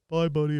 [SPEAKER 1] Bye, buddy.